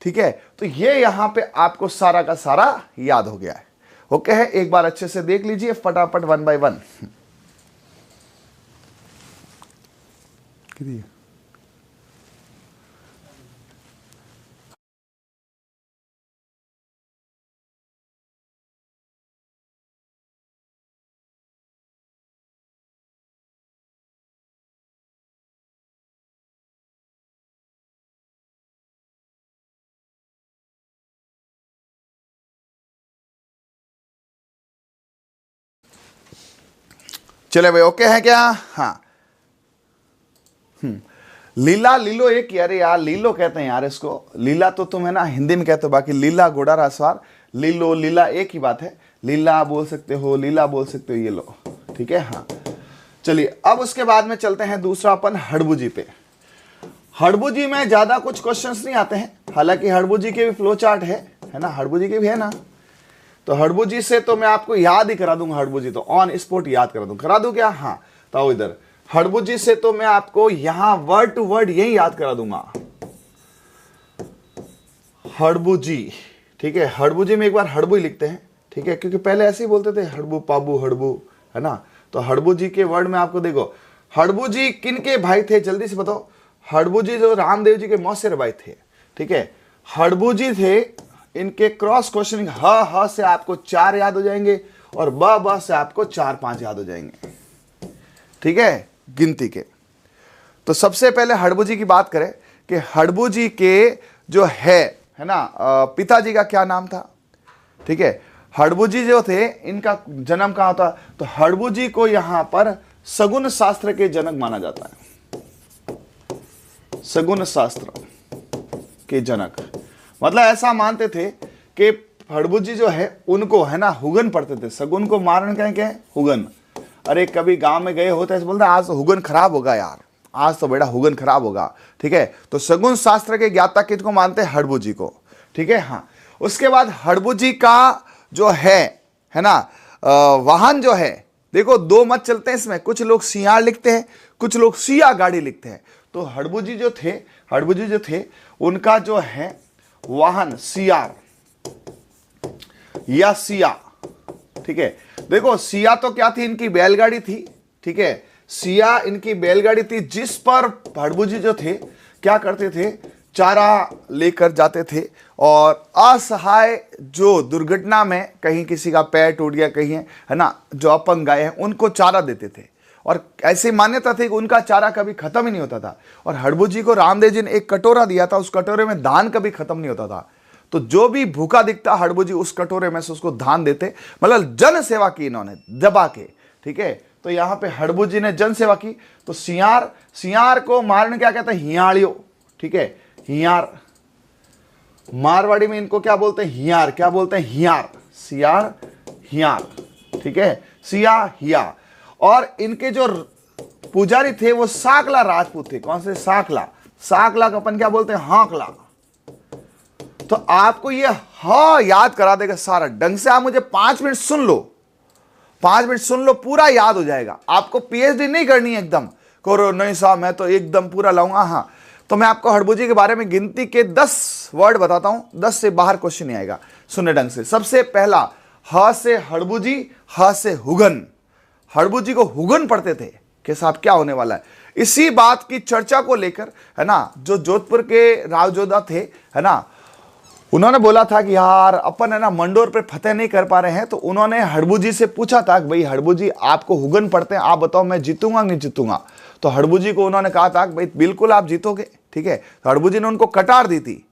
ठीक है। तो ये यहां पे आपको सारा का सारा याद हो गया है, ओके है। एक बार अच्छे से देख लीजिए फटाफट 1 बाय 1। चले भाई, ओके है क्या? हाँ, लीला, लीलो एक, अरे यार लीलो कहते हैं यार इसको, लीला तो तुम है ना हिंदी में कहते हो, बाकी लीला घोड़ा रासवार, लीलो लीला एक ही बात है। लीला बोल सकते हो, लीला बोल सकते हो, ये लो, ठीक है। हाँ चलिए, अब उसके बाद में चलते हैं दूसरा अपन हड़बू जी पे। हड़बू जी में ज्यादा कुछ क्वेश्चंस नहीं आते हैं, हालांकि हड़बू जी के भी फ्लो चार्ट है ना, हड़बू जी के भी है ना। तो हड़बू जी से तो मैं आपको याद ही करा दूंगा, हड़बू जी तो ऑन स्पॉट याद करा दूं क्या? हाँ, तो इधर हड़बुजी से तो मैं आपको यहां वर्ड टू वर्ड यही याद करा दूंगा, हड़बुजी। ठीक है, हड़बुजी में एक बार हड़बू ही लिखते हैं, ठीक है, क्योंकि पहले ऐसे ही बोलते थे हड़बू पाबू हड़बू, है ना। तो हड़बूजी के वर्ड में आपको देखो, हड़बूजी किन के भाई थे, जल्दी से बताओ। हड़बूजी जो रामदेव जी के मौसेर भाई थे, ठीक है। हड़बूजी थे, इनके क्रॉस क्वेश्चनिंग ह से आपको 4 याद हो जाएंगे और ब से आपको 4-5 याद हो जाएंगे, ठीक है, गिनती के। तो सबसे पहले हड़बूजी की बात करें कि हड़बूजी के जो है ना, पिताजी का क्या नाम था, ठीक है। हड़बूजी जो थे, इनका जन्म कहाँ होता, तो हड़बूजी को यहां पर सगुन शास्त्र के जनक माना जाता है, सगुन शास्त्र के जनक। मतलब ऐसा मानते थे कि हड़बूजी जो है उनको, है ना, हुगन पढ़ते थे। सगुन को मारन कहें हुगन। अरे कभी गांव में गए होते ऐसे बोलते आज तो हुगन खराब होगा यार, आज तो बेटा हुगन खराब होगा, ठीक है। तो सगुन शास्त्र के ज्ञाता किसको मानते हैं, हड़बूजी को, ठीक है। हाँ, उसके बाद हड़बूजी का जो है ना, वाहन जो है, देखो 2 मत चलते हैं इसमें, कुछ लोग सियार लिखते हैं, कुछ लोग सिया गाड़ी लिखते हैं। तो हड़बूजी जो थे उनका जो है वाहन सियार या सिया, ठीक है। देखो सिया तो क्या थी, इनकी बैलगाड़ी थी, ठीक है। सिया इनकी बैलगाड़ी थी जिस पर हड़बूजी जो थे क्या करते थे, चारा लेकर जाते थे और असहाय जो दुर्घटना में कहीं किसी का पैर टूट गया, कहीं है ना, जो अपंग गाय हैं उनको चारा देते थे। और ऐसी मान्यता थी कि उनका चारा कभी खत्म ही नहीं होता था। और हड़बूजी को रामदेव जी ने एक कटोरा दिया था, उस कटोरे में धान कभी खत्म नहीं होता था। तो जो भी भूखा दिखता हड़बूजी उस कटोरे में से उसको धान देते। मतलब जन सेवा की इन्होंने दबा के, ठीक है। तो यहाँ पे हड़बूजी ने जन सेवा की। तो सियार को मारने क्या कहते हैं, हियाड़ियो, ठीक है, हियार। मारवाड़ी में इनको क्या बोलते हैं, हियार। क्या बोलते हैं, हियार, सियार हियार, ठीक है, सिया हिया। और इनके जो पुजारी थे वो साकला राजपूत थे। कौन से, साकला। साकला का अपन क्या बोलते हैं, हाकला। तो आपको ये याद करा देगा सारा ढंग से। आप मुझे 5 मिनट सुन लो, 5 मिनट सुन लो, पूरा याद हो जाएगा। आपको पीएचडी नहीं करनी है एकदम, करो नहीं साहब मैं तो एकदम पूरा लाऊंगा। हाँ, तो मैं आपको हड़बूजी के बारे में गिनती के 10 वर्ड बताता हूं, 10 से बाहर क्वेश्चन नहीं आएगा। सुनने ढंग से। सबसे पहला, ह से हड़बूजी, ह से हुगन। हड़बूजी को हुगन पढ़ते थे कि साहब क्या होने वाला है। इसी बात की चर्चा को लेकर, है ना, जो जोधपुर के रावजोधा थे, है ना, उन्होंने बोला था कि यार अपन, है ना, मंडोर पे फतेह नहीं कर पा रहे हैं। तो उन्होंने हड़बूजी से पूछा था कि भाई हड़बूजी आपको हुगन पढ़ते हैं, आप बताओ मैं जीतूंगा नहीं जीतूंगा। तो हड़बूजी को उन्होंने कहा था कि भाई बिल्कुल आप जीतोगे, ठीक है। तो हड़बूजी ने उनको कटार दी थी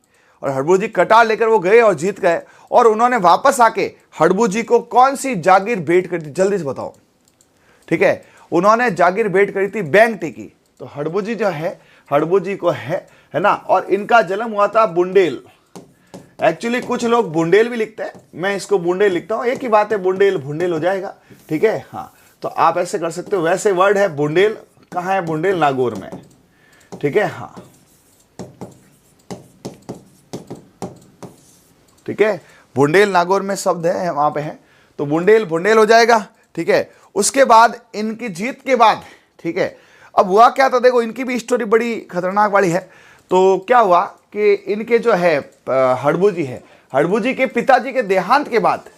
और हड़बूजी कटार लेकर वो गए और जीत गए। और उन्होंने वापस आके हड़बूजी को कौन सी जागीर भेंट करी थी, जल्दी से बताओ, ठीक है। उन्होंने जागीर भेंट करी थी बैंगटी की। तो हड़बूजी जो है, हड़बूजी को है ना, और इनका जन्म हुआ था बुंडेल। एक्चुअली कुछ लोग बुंडेल भी लिखते हैं, मैं इसको बुंडेल लिखता हूं, एक ही बात है, बुंडेल भुंडेल हो जाएगा, ठीक है। हाँ, तो आप ऐसे कर सकते हो। वैसे वर्ड है बुंडेल, कहाँ है बुंडेल, नागौर में, ठीक है। हाँ, ठीक है, बुंडेल नागौर में शब्द है, वहां पे है। तो बुंडेल भुंडेल हो जाएगा, ठीक है। उसके बाद इनकी जीत के बाद, ठीक है, अब हुआ क्या था, देखो इनकी भी स्टोरी बड़ी खतरनाक वाली है। तो क्या हुआ कि इनके जो है हड़बूजी है, हड़बूजी के पिताजी के देहांत के बाद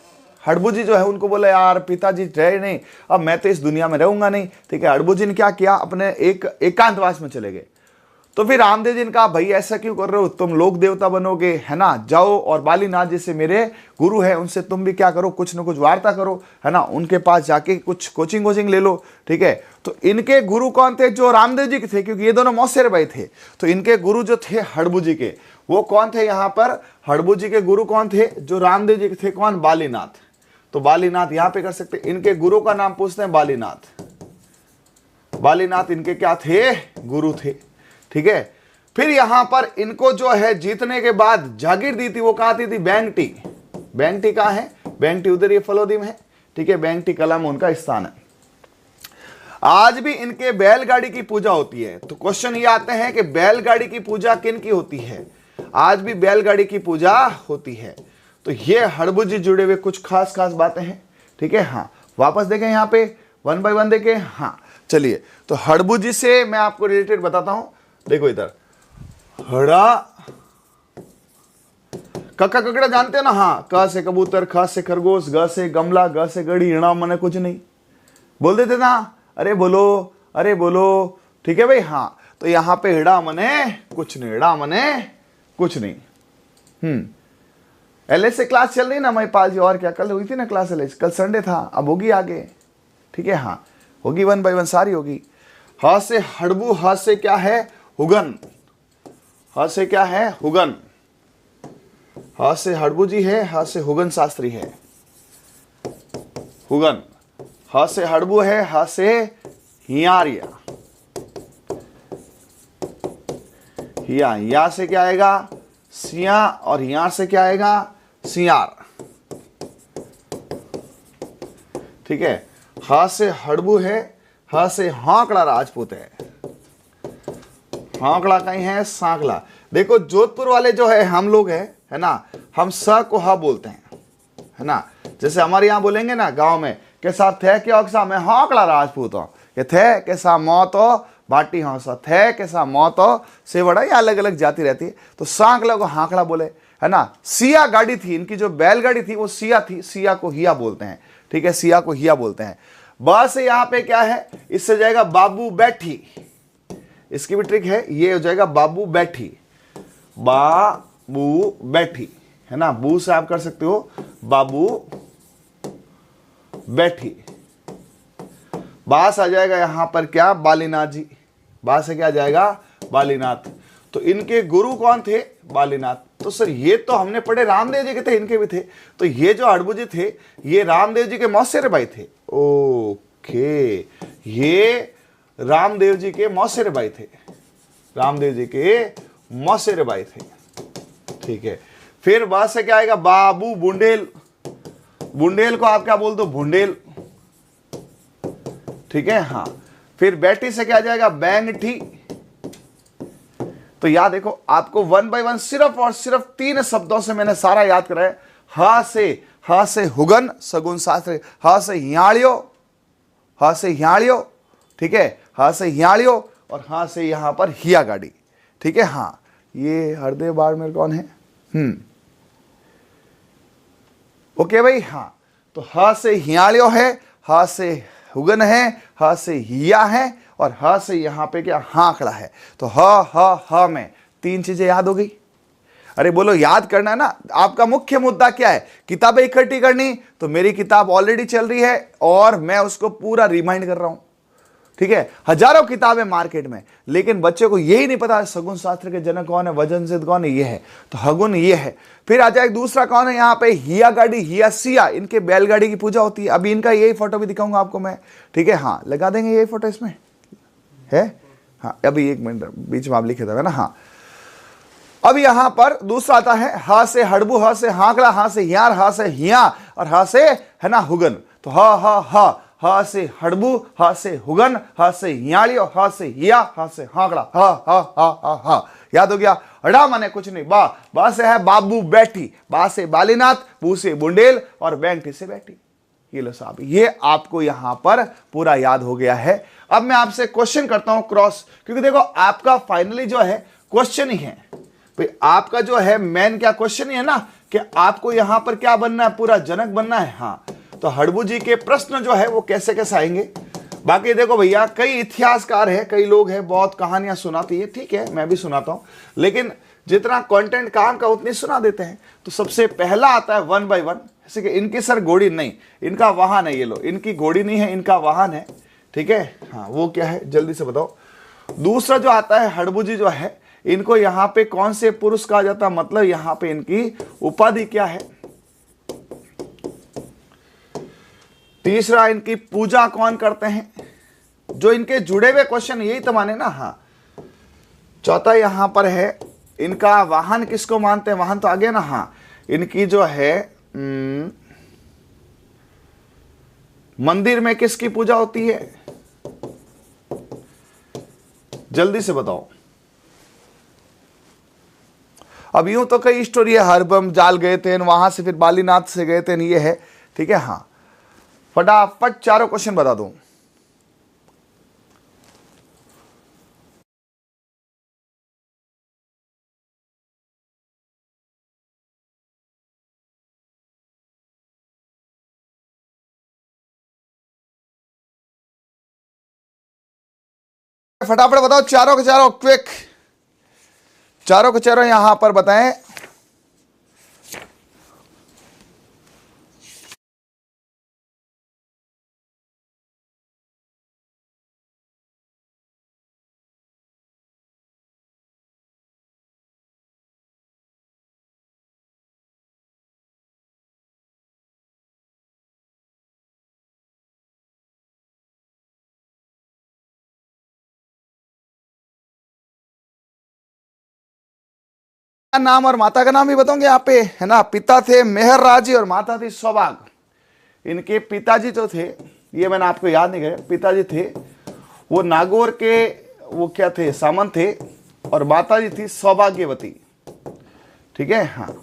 हड़बूजी जो है उनको बोला यार पिताजी रहे नहीं, अब मैं तो इस दुनिया में रहूंगा नहीं, ठीक है। हड़बूजी ने क्या किया, अपने एक एकांतवास में चले गए। तो फिर रामदेव जी ने कहा भाई ऐसा क्यों कर रहे हो, तुम लोक देवता बनोगे, है ना, जाओ और बालीनाथ जैसे मेरे गुरु है उनसे तुम भी क्या करो, कुछ ना कुछ वार्ता करो, है ना, उनके पास जाके कुछ कोचिंग ले लो, ठीक है। तो इनके गुरु कौन थे, जो रामदेव जी के थे, क्योंकि ये दोनों मौसेर भाई थे। तो इनके गुरु जो थे हड़बूजी के, वो कौन थे, यहाँ पर हड़बूजी के गुरु कौन थे, जो रामदेव जी के थे, कौन, बालीनाथ। तो बालीनाथ यहाँ पे कर सकते, इनके गुरु का नाम पूछते हैं बालीनाथ। बालीनाथ इनके क्या थे, गुरु थे, ठीक है। फिर यहां पर इनको जो है जीतने के बाद जागीर दी थी, वो कहा थी बैंगटी। बैंगटी कहां है, बैंगटी उधर ये फलोदी में है, ठीक है। बैंगटी कला में उनका स्थान है। आज भी इनके बैलगाड़ी की पूजा होती है। तो क्वेश्चन ये आते हैं कि बैलगाड़ी की पूजा किन की होती है, आज भी बैलगाड़ी की पूजा होती है। तो ये हड़बूजी जुड़े हुए कुछ खास बातें हैं, ठीक है। हाँ, वापस देखें यहाँ पे 1 बाय 1 देखें। हाँ, चलिए, तो हड़बुजी से मैं आपको रिलेटेड बताता हूं। देखो इधर हड़ा, कक्का ककड़ा जानते हो ना? हाँ, क से कबूतर, ख से खरगोश, ग से गमला, ग से गड़ी, ऋणा मने कुछ नहीं बोल देते ना, अरे बोलो, अरे बोलो, ठीक है भाई। हाँ, तो यहां पे हिड़ा मने कुछ नहीं, हिड़ा मने कुछ नहीं। एलएस से क्लास चल रही ना महिपाल जी? और क्या, कल हुई थी ना क्लास एलएस? कल संडे था, अब होगी आगे, ठीक है। हाँ, होगी 1 बाय 1 सारी होगी। ह से हड़बू, ह से क्या है? हुगन। ह से क्या है? हुगन। ह से हड़बू जी है, ह से हुगन शास्त्री है, हुगन। ह से हड़बू है, ह से हियारिया, हिया। या से क्या आएगा? सिया, और हियार से क्या आएगा? सियार, ठीक है। ह से हड़बू है, ह से हाकड़ा राजपूत है, हाकड़ा कहीं है, सांकला। देखो जोधपुर वाले जो है हम लोग है ना, हम स को ह बोलते हैं, है ना। जैसे हमारे यहाँ बोलेंगे ना गांव में के साथ थे क्या अक्सा, मैं हाकड़ा राजपूत हूँ, के थे के सा मौत हो बाटी हौसा, थे के सा मौत हो से बड़ा, ये अलग अलग जाति रहती है। तो सांकला को हाकड़ा बोले, है ना। सिया गाड़ी थी इनकी, जो बैलगाड़ी थी वो सिया थी, सिया को हिया बोलते हैं, ठीक है, सिया को हिया बोलते हैं। बस यहाँ पे क्या है, इससे जाएगा बाबू बैठी, इसकी भी ट्रिक है, ये हो जाएगा बाबू बैठी, बाबू बैठी, है ना। बू से आप कर सकते हो बाबू बैठी। बास आ जाएगा यहां पर क्या? बालीनाथ जी। बास से क्या आ जाएगा? बालीनाथ। तो इनके गुरु कौन थे? बालीनाथ। तो सर ये तो हमने पढ़े रामदेव जी के थे, इनके भी थे। तो ये जो हड़बू थे ये रामदेव जी के मौसेरे भाई थे। ओके, ये रामदेव जी के मौसेरे भाई थे, रामदेव जी के मौसेरे भाई थे, ठीक है। फिर बाद से क्या आएगा? बाबू बुंडेल। बुंडेल को आप क्या बोल दो? भुंडेल, ठीक है। हाँ, फिर बैठी से क्या आ जाएगा? बैंगठी। तो याद देखो, आपको 1 बाय 1 सिर्फ और सिर्फ 3 शब्दों से मैंने सारा याद कराया। ह से हुगन सगुन शास्त्र, ह से हियाड़ियो, ह से हियाड़ियो, ठीक है, ह से हियाड़ियो, और ह से यहां पर हिया गाड़ी, ठीक है। हाँ, ये हरदेव बाड़मेर कौन है? ओके भाई। हाँ, तो ह से हियाड़ियो है, ह से हुगन है, ह से हिया है, और ह से यहां पे क्या? हाकड़ा है। तो ह में 3 चीजें याद हो गई। अरे बोलो, याद करना है ना। आपका मुख्य मुद्दा क्या है? किताबें इकट्ठी करनी। तो मेरी किताब ऑलरेडी चल रही है और मैं उसको पूरा रिमाइंड कर रहा हूं, ठीक है। हजारों किताबें मार्केट में, लेकिन बच्चे को यही नहीं पता सगुन शास्त्र के जनक कौन है, वजन सिद्ध कौन है, ये है। तो हगुन ये है। फिर आ जाए दूसरा कौन है यहाँ पे? हिया गाड़ी, हिया सिया, इनके बैलगाड़ी की पूजा होती है। अभी इनका यही फोटो भी दिखाऊंगा आपको मैं, ठीक है। हाँ, लगा देंगे यही फोटो इसमें है। हाँ, अभी 1 मिनट बीच में आप लिखे थे ना। हाँ, अब यहां पर दूसरा आता है ह से हड़बू, ह से हाकड़ा, ह से हियार, ह से हिया, और ह से है ना हुगन। तो ह से हड़बू, ह से हुगन, ह से हियाड़ी, और ह से हिया, ह से हाकड़ा, ह। याद हो गया? अड़ा माने कुछ नहीं, बा से है बाबू बैठी, बा से बालीनाथ, बू से बुंडेल, और बैंठी से बैठी। ये लो साहब, ये आपको यहां पर पूरा याद हो गया है। अब मैं आपसे क्वेश्चन करता हूं क्रॉस, क्योंकि देखो आपका फाइनली जो है क्वेश्चन ही है भाई, आपका जो है मेन क्या क्वेश्चन ही है ना, कि आपको यहां पर क्या बनना है? पूरा जनक बनना है। हाँ, तो हड़बू जी के प्रश्न जो है वो कैसे कैसे आएंगे। बाकी देखो भैया, कई इतिहासकार है, कई लोग हैं, बहुत कहानियां सुनाती है, ठीक है, मैं भी सुनाता हूं, लेकिन जितना कंटेंट काम का उतनी सुना देते हैं। तो सबसे पहला आता है 1 बाय 1, जैसे कि इनकी सर घोड़ी नहीं, इनका वाहन है, ये लो, इनकी घोड़ी नहीं है, इनका वाहन है, ठीक है। हाँ, वो क्या है जल्दी से बताओ। दूसरा जो आता है हड़बू जी जो है, इनको यहां पे कौन से पुरुष कहा जाता है, मतलब यहां पे इनकी उपाधि क्या है। तीसरा, इनकी पूजा कौन करते हैं, जो इनके जुड़े हुए क्वेश्चन यही तो माने ना। हाँ, चौथा यहां पर है इनका वाहन किसको मानते हैं, वाहन तो आ गया ना। हाँ, इनकी जो है मंदिर में किसकी पूजा होती है, जल्दी से बताओ। अब यूं तो कई स्टोरी है, हरबम जाल गए थे, वहां से फिर बालीनाथ से गए थे, ये है, ठीक है। हाँ, फटाफट चारों क्वेश्चन बता दूं। फटाफट बताओ, चारों के चारों क्विक, चारों के चारों यहां पर बताएं। नाम और माता का नाम भी बताओगे यहाँ पे, है ना। पिता थे मेहरराज जी और माता थी सौभाग। इनके पिताजी जो थे, ये मैंने आपको याद नहीं किया, पिताजी थे वो नागौर के, वो क्या थे, सामंत थे, और माता जी थी सौभाग्यवती। ठीक है, हाँ,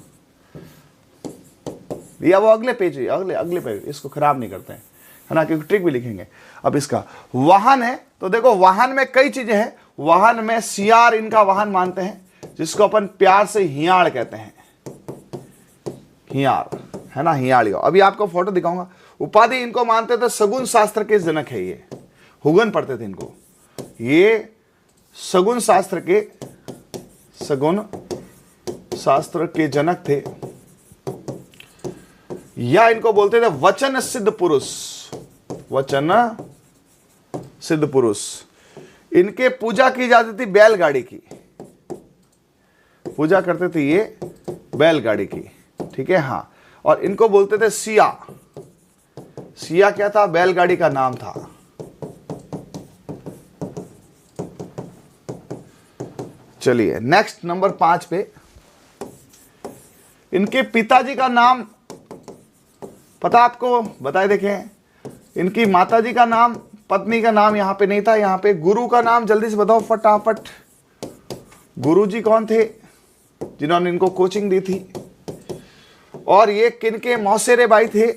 या वो अगले पेज, अगले अगले पेज, इसको खराब नहीं करते हैं, है ना, क्योंकि ट्रिक भी लिखेंगे। अब इसका वाहन है, तो देखो वाहन में कई चीजें हैं। वाहन में सियार इनका वाहन मानते हैं, जिसको अपन प्यार से हियाड़ कहते हैं, हियार, है ना, हियाड़ियो। अभी आपको फोटो दिखाऊंगा। उपाधि इनको मानते थे सगुन शास्त्र के जनक है, ये हुगन पढ़ते थे इनको, ये सगुन शास्त्र के, सगुन शास्त्र के जनक थे, या इनको बोलते थे वचन सिद्ध पुरुष, वचन सिद्ध पुरुष। इनके पूजा की जाती थी बैलगाड़ी की, पूजा करते थे ये बैलगाड़ी की। ठीक है, हाँ, और इनको बोलते थे सिया। सिया क्या था, बैलगाड़ी का नाम था। चलिए नेक्स्ट नंबर 5 पे, इनके पिताजी का नाम पता आपको, बताए देखें। इनकी माताजी का नाम, पत्नी का नाम यहां पे नहीं था, यहां पे गुरु का नाम जल्दी से बताओ फटाफट। गुरुजी कौन थे जिन्होंने इनको कोचिंग दी थी, और ये किनके मौसेरे भाई थे।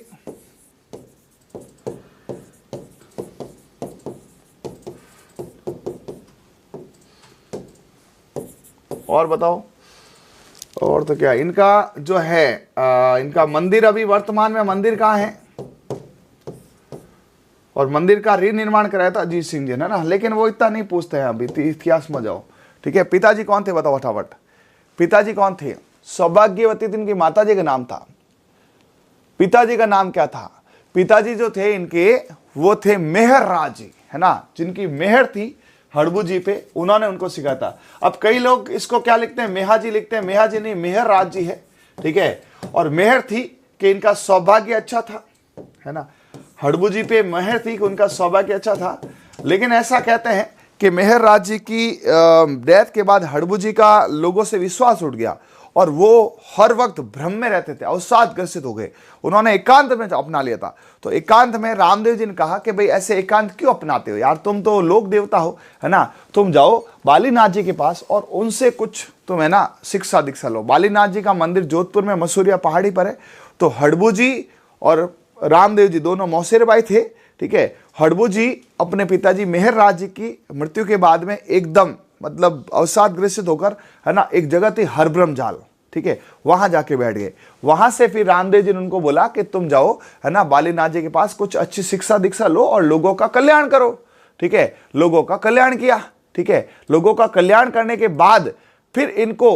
और बताओ, और तो क्या, इनका जो है इनका मंदिर, अभी वर्तमान में मंदिर कहाँ है, और मंदिर का रीनिर्माण कराया था अजीत सिंह जी ने ना, लेकिन वो इतना नहीं पूछते हैं, अभी इतिहास में जाओ। ठीक है, पिताजी कौन थे बताओ फटाफट, पिताजी कौन थे। सौभाग्यवती इनकी माताजी का नाम था। पिताजी का नाम क्या था, पिताजी जो थे इनके वो थे मेहरराज जी, है ना, जिनकी मेहर थी हड़बू जी पे, उन्होंने उनको सिखाया था। अब कई लोग इसको क्या लिखते हैं, मेहाजी लिखते हैं, मेहाजी नहीं, मेहरराज जी है। ठीक है, और मेहर थी कि इनका सौभाग्य अच्छा था, है ना, हड़बू जी पे मेहर थी कि उनका सौभाग्य अच्छा था। लेकिन ऐसा कहते हैं कि मेहरराज जी की डेथ के बाद हड़बू जी का लोगों से विश्वास उठ गया, और वो हर वक्त भ्रम में रहते थे, अवसाद ग्रसित हो गए। उन्होंने एकांत में अपना लिया था। तो एकांत में रामदेव जी ने कहा कि भाई ऐसे एकांत क्यों अपनाते हो यार, तुम तो लोक देवता हो, है ना, तुम जाओ बालीनाथ जी के पास और उनसे कुछ तुम, है ना, शिक्षा दीक्षा लो। बालीनाथ जी का मंदिर जोधपुर में मसूरिया पहाड़ी पर है। तो हड़बू जी और रामदेव जी दोनों मौसेरे भाई थे। ठीक है, हड़बू जी अपने पिताजी मेहरराज जी की मृत्यु के बाद में एकदम मतलब अवसाद ग्रसित होकर, है ना, एक जगह थी हरब्रह्म जाल, ठीक है, वहां जाके बैठ गए। वहां से फिर रामदेव जी ने उनको बोला कि तुम जाओ, है ना, बालीनाथ जी के पास कुछ अच्छी शिक्षा दीक्षा लो और लोगों का कल्याण करो। ठीक है, लोगों का कल्याण किया। ठीक है, लोगों का कल्याण करने के बाद फिर इनको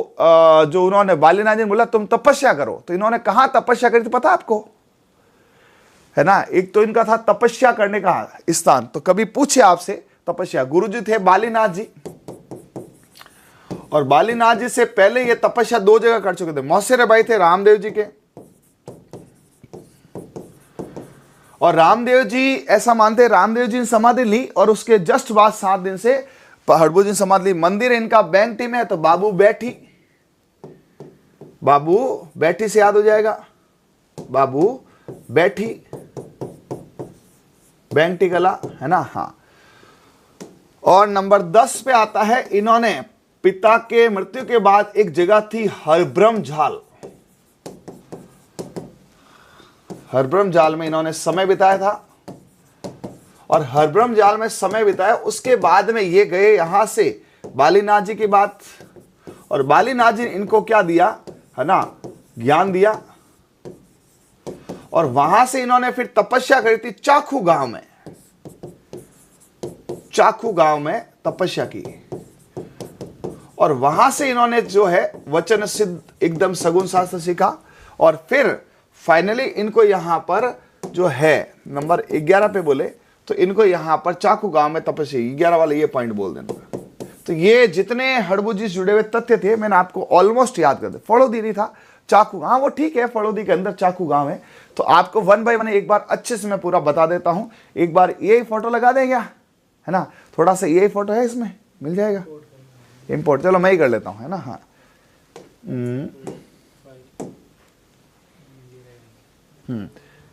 जो उन्होंने बालीनाथ जी ने बोला तुम तपस्या करो, तो इन्होंने कहा तपस्या करी थी पता आपको, है ना। एक तो इनका था तपस्या करने का स्थान, तो कभी पूछे आपसे तपस्या, गुरु जी थे बालीनाथ जी, और बालीनाथ जी से पहले ये तपस्या 2 जगह कर चुके थे। मौसेरे भाई थे रामदेव जी के, और रामदेव जी ऐसा मानते, रामदेव जी ने समाधि ली और उसके जस्ट बाद 7 दिन से हड़बू जी ने समाधि ली। मंदिर इनका बैंक में है, तो बाबू बैठी, बाबू बैठी से याद हो जाएगा, बाबू बैठी, बैंकटी कला, है ना, हाँ। और नंबर 10 पे आता है, इन्होंने पिता के मृत्यु के बाद एक जगह थी हरब्रह्म जाल, हरब्रह्म जाल में इन्होंने समय बिताया था, और हरब्रह्म जाल में समय बिताया। उसके बाद में ये गए यहां से बालीनाथ जी की बात, और बालीनाथ जी ने इनको क्या दिया, है ना, ज्ञान दिया, और वहां से इन्होंने फिर तपस्या करी थी चाखू गांव में, चाखू गांव में तपस्या की, और वहां से इन्होंने जो है वचन सिद्ध एकदम सगुन शास्त्र सीखा, और फिर फाइनली इनको यहां पर जो है नंबर 11 पे बोले तो इनको यहां पर चाकू गांव में तपस्या, 11 वाले ये पॉइंट बोल देना। तो ये जितने हड़बुजी जुड़े हुए तथ्य थे मैंने आपको ऑलमोस्ट याद कर दिया। फड़ोदी नहीं था, चाकू, हाँ वो ठीक है, फड़ोदी के अंदर चाकू गांव है। तो आपको 1 बाय 1 एक बार अच्छे से मैं पूरा बता देता हूं। एक बार ये फोटो लगा दें क्या, है ना, थोड़ा सा ये फोटो है इसमें, मिल जाएगा इंपोर्ट, चलो मैं ही कर लेता हूं, है ना। हाँ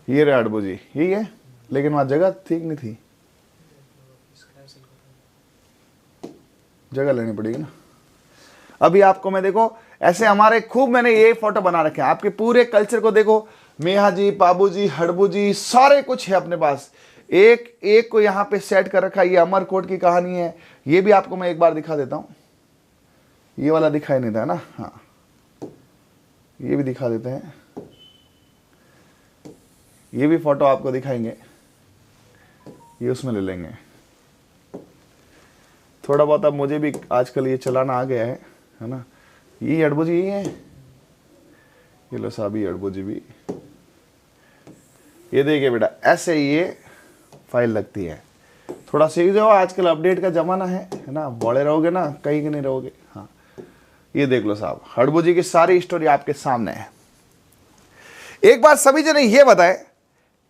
ये रहे हड़बुजी, यही है, लेकिन वहां जगह ठीक नहीं थी, जगह लेनी पड़ेगी ना। अभी आपको मैं देखो ऐसे हमारे खूब मैंने ये फोटो बना रखे हैं, आपके पूरे कल्चर को देखो, मेहा जी, पाबू जी, हड़बू जी, सारे कुछ है अपने पास, एक एक को यहाँ पे सेट कर रखा है। ये अमरकोट की कहानी है, ये भी आपको मैं एक बार दिखा देता हूँ। ये वाला दिखाई नहीं था ना, हाँ ये भी दिखा देते हैं, ये भी फोटो आपको दिखाएंगे, ये उसमें ले लेंगे। थोड़ा बहुत अब मुझे भी आजकल ये चलाना आ गया है ना। ये हड़बू जी, ये है, ये लो साहब, ये हड़बू जी भी, ये देखिए बेटा, ऐसे ये फाइल लगती है। थोड़ा सीख जाओ, आजकल अपडेट का जमाना है ना, बड़े रहोगे ना कहीं के नहीं रहोगे। हाँ ये देख लो साहब, हड़बू जी की सारी स्टोरी आपके सामने है। एक बार सभी जने ये बताएं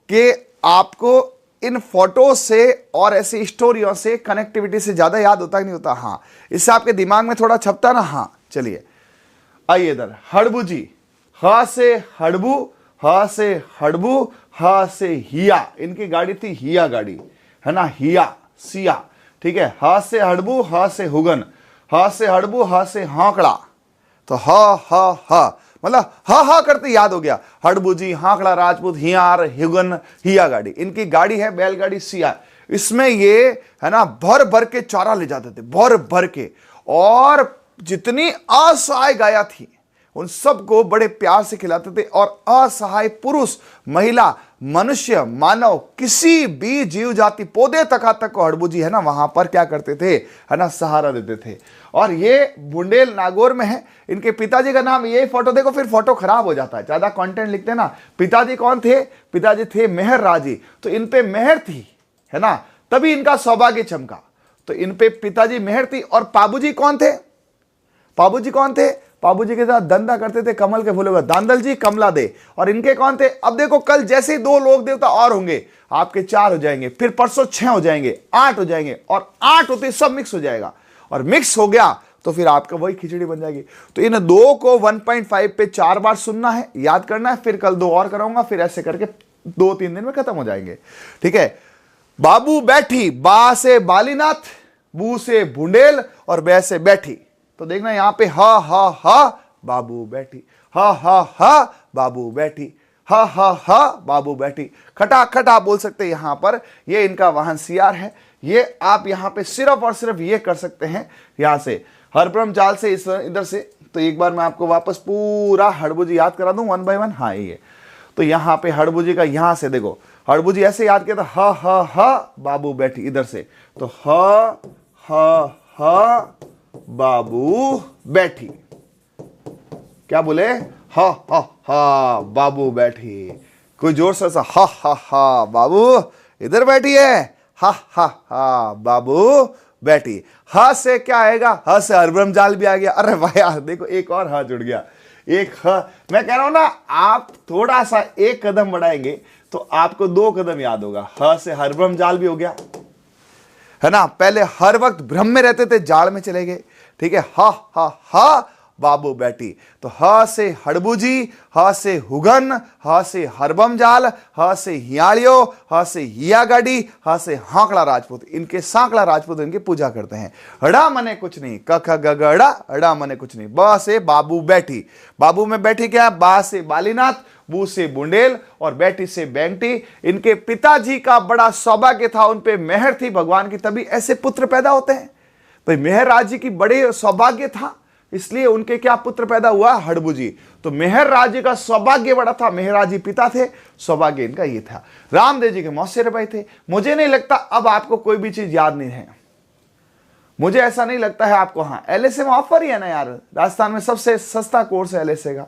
कि आपको इन फोटो से और ऐसी स्टोरियों से, कनेक्टिविटी से ज्यादा याद होता कि नहीं होता? हाँ, इससे आपके दिमाग में थोड़ा छपता ना। हाँ चलिए आइए इधर, हड़बू जी, ह से हड़बू, ह से हड़बू, ह से हिया, इनकी गाड़ी थी हिया गाड़ी, है ना, हिया सिया, ठीक है। ह से हड़बू, ह से हुगन, ह से हड़बू, ह से हाकड़ा, तो ह मतलब हा करते याद हो गया, हड़बू जी, हाकड़ा राजपूत, हियार, हुगन, हिया गाड़ी, इनकी गाड़ी है बैलगाड़ी सिया। इसमें ये है ना भर भर के चारा ले जाते थे, भर भर के, और जितनी असहाय गाया थी उन सबको बड़े प्यार से खिलाते थे, और असहाय पुरुष, महिला, मनुष्य, मानव, किसी भी जीव जाति, पौधे तक को हड़बू जी है ना वहां पर क्या करते थे, है ना, सहारा देते थे। और ये बुंडेल नागौर में है। इनके पिताजी का नाम, ये फोटो देखो, फिर फोटो खराब हो जाता है, ज्यादा कंटेंट लिखते हैं ना। पिताजी कौन थे? पिताजी थे मेहर राजी, तो इन पे मेहर थी, है ना, तभी इनका सौभाग्य चमका। तो इन पे पिताजी मेहर थी। और पाबूजी कौन थे? पाबूजी कौन थे? पाबूजी के साथ धंधा करते थे कमल के फूलों का, दांदल जी, कमला दे। और इनके कौन थे? अब देखो, कल जैसे ही 2 लोक देवता और होंगे, आपके 4 हो जाएंगे, फिर परसों 6 हो जाएंगे, 8 हो जाएंगे, और 8 होते सब मिक्स हो जाएगा, और मिक्स हो गया तो फिर आपका वही खिचड़ी बन जाएगी। तो इन 2 को 1.5 पे 4 बार सुनना है, याद करना है, फिर कल 2 और कराऊंगा, फिर ऐसे करके 2-3 दिन में खत्म हो जाएंगे, ठीक है। बाबू बैठी, बा से बालीनाथ, बू से बुंडेल, और बै से बैठी। तो देखना यहां पे हा बाबू बैठी, हा बाबू बैठी, हा बाबू बैठी, खटा बोल सकते हैं यहां पर। ये इनका वाहन सियार है। ये आप यहां पे सिर्फ और सिर्फ ये कर सकते हैं, यहां से हरब्रह्म जाल से, इस इधर से। तो एक बार मैं आपको वापस पूरा हड़बू जी याद करा दूं 1 बाय 1। हाँ ये, तो यहां पे हड़बू जी का यहां से देखो, हड़बू जी ऐसे याद किया था, हा बाबू बैठी, इधर से तो हा बाबू बैठी। क्या बोले? हा बाबू बैठी। कोई जोर से हा बाबू इधर बैठी है, हा बाबू बैठी। हा से क्या आएगा? हा से हरब्रह्म जाल भी आ गया। अरे भाई यार देखो, एक और हा जुड़ गया, एक ह। मैं कह रहा हूं ना, आप थोड़ा सा एक कदम बढ़ाएंगे तो आपको 2 कदम याद होगा। ह से हरब्रह्म जाल भी हो गया, है ना, पहले हर वक्त भ्रम में रहते थे, जाल में चले गए, ठीक है। हा बाबू बैठी। तो ह से हड़बू जी, ह से हुगन, ह से हरबम जाल, ह से हियालियो, ह से हिया गाड़ी, ह से हाकड़ा राजपूत। इनके सांकड़ा राजपूत इनकी पूजा करते हैं। अड़ा मने कुछ नहीं, क ख ग ग अड़ा, अड़ा मने कुछ नहीं। ब से बाबू बैठी, बाबू में बैठी क्या? बा से बालीनाथ, बू से बुंडेल, और बैठी से बैंगटी। इनके पिताजी का बड़ा सौभाग्य था, उन पे मेहर थी भगवान की, तभी ऐसे पुत्र पैदा होते हैं। भाई मेहर राज जी की बड़े सौभाग्य था, इसलिए उनके क्या पुत्र पैदा हुआ? हड़बू जी। तो मेहर राज जी का सौभाग्य बड़ा था, मेहर राज जी पिता थे, सौभाग्य इनका ये था। रामदेव जी के मौसेरे भाई थे। मुझे नहीं लगता अब आपको कोई भी चीज याद नहीं है। मुझे ऐसा नहीं लगता है आपको। हाँ, LSA में ऑफर ही है ना यार, राजस्थान में सबसे सस्ता कोर्स है LSA का,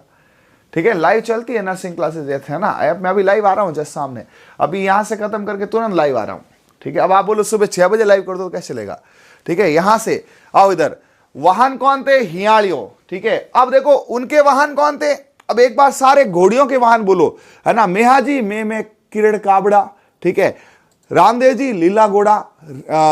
ठीक है। लाइव चलती है नर्सिंग क्लासेस देते हैं ना ऐप में, अभी लाइव आ रहा हूँ जस्ट सामने, अभी यहाँ से खत्म करके तुरंत लाइव आ रहा हूँ, ठीक है। अब आप बोलो सुबह 6 बजे लाइव कर दो तो कैसे चलेगा, ठीक है। यहाँ से आओ इधर, वाहन कौन थे, हियाड़ियों, ठीक है। अब देखो उनके वाहन कौन थे, अब एक बार सारे घोड़ियों के वाहन बोलो, है ना। मेहाजी में किरण काबड़ा, ठीक है। रामदेव जी लीला घोड़ा,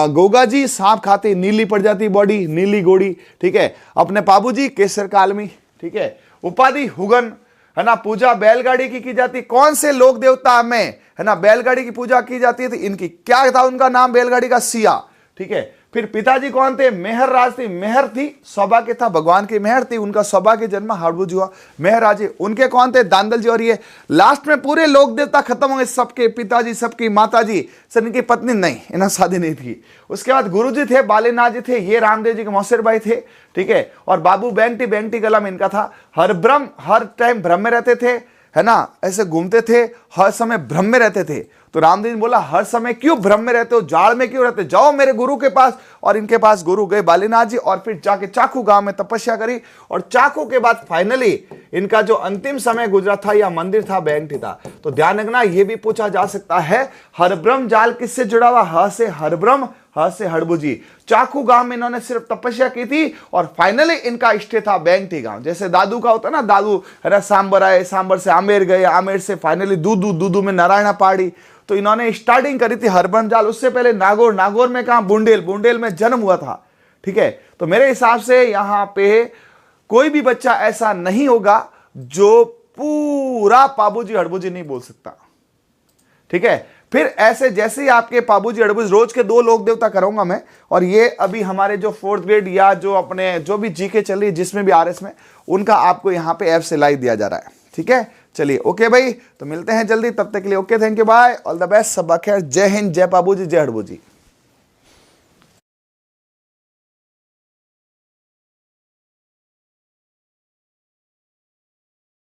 गोगा जी सांप खाते नीली पड़ जाती बॉडी, नीली घोड़ी, ठीक है। अपने पाबू जी केसर कालमी, ठीक है। उपाधि हुगन, है ना। पूजा बैलगाड़ी की जाती, कौन से लोक देवता में, है ना, बैलगाड़ी की पूजा की जाती थी, इनकी क्या था उनका नाम बैलगाड़ी का, सिया, ठीक है। फिर पिताजी कौन थे, मेहर राज थी, मेहर थी सौभाग्य था, भगवान की मेहर थी, उनका सौभाग्य जन्म हड़बुज हुआ, मेहर राजे। उनके कौन थे, दांदल जी। और ये लास्ट में पूरे लोक देवता खत्म हो गए, सबके पिताजी, सबकी माताजी, सर इनकी पत्नी नहीं, इन्हें शादी नहीं थी। उसके बाद गुरुजी थे, बालीनाथ जी थे, ये रामदेव जी के मौसेर भाई थे, ठीक है। और बाबू बेंटी कलम इनका था। हर ब्रह्म, हर टाइम भ्रम में रहते थे, है ना, ऐसे घूमते थे, हर समय भ्रम में रहते थे। तो रामदेव ने बोला हर समय क्यों भ्रम में रहते हो, जाड़ में क्यों रहते, जाओ मेरे गुरु के पास। और इनके पास गुरु गए बालीनाथ जी, और फिर जाके चाकू गांव में तपस्या करी, और चाकू के बाद फाइनली इनका जो अंतिम समय गुजरा था या मंदिर था बेंटी था। तो ध्यान रखना, यह भी पूछा जा सकता है, हर ब्रह्म जाल किससे जुड़ा हुआ, ह से हर ब्रह्म, ह से हड़बुजी। चाकू गांव में इन्होंने सिर्फ तपस्या की थी, और फाइनली इनका स्टे था बेंटी गांव। जैसे दादू का होता है ना, दादू है ना, सांबर आए, सांबर से आमेर गए, आमेर से फाइनली दूदू में नारायणा पहाड़ी। तो इन्होंने स्टार्टिंग करी थी हरब्रह्म जाल, उससे पहले नागौर, नागौर में कहा बुंडेल में जन्म हुआ था, ठीक है। तो मेरे हिसाब से यहां पे कोई भी बच्चा ऐसा नहीं होगा जो पूरा पाबूजी हड़बूजी नहीं बोल सकता, ठीक है। फिर ऐसे जैसे ही आपके पाबूजी हड़बूज, रोज के 2 लोक देवता करूंगा मैं, और ये अभी हमारे जो 4th ग्रेड या जो अपने जो भी जीके चल रही है जिसमें भी RS में, उनका आपको यहाँ पे ऐप से लाइव दिया जा रहा है, ठीक है। चलिए ओके भाई, तो मिलते हैं जल्दी, तब तक के लिए okay, thank you, bye, all the best, सब खैर, जय हिंद, जय पाबूजी, जय हड़बूजी।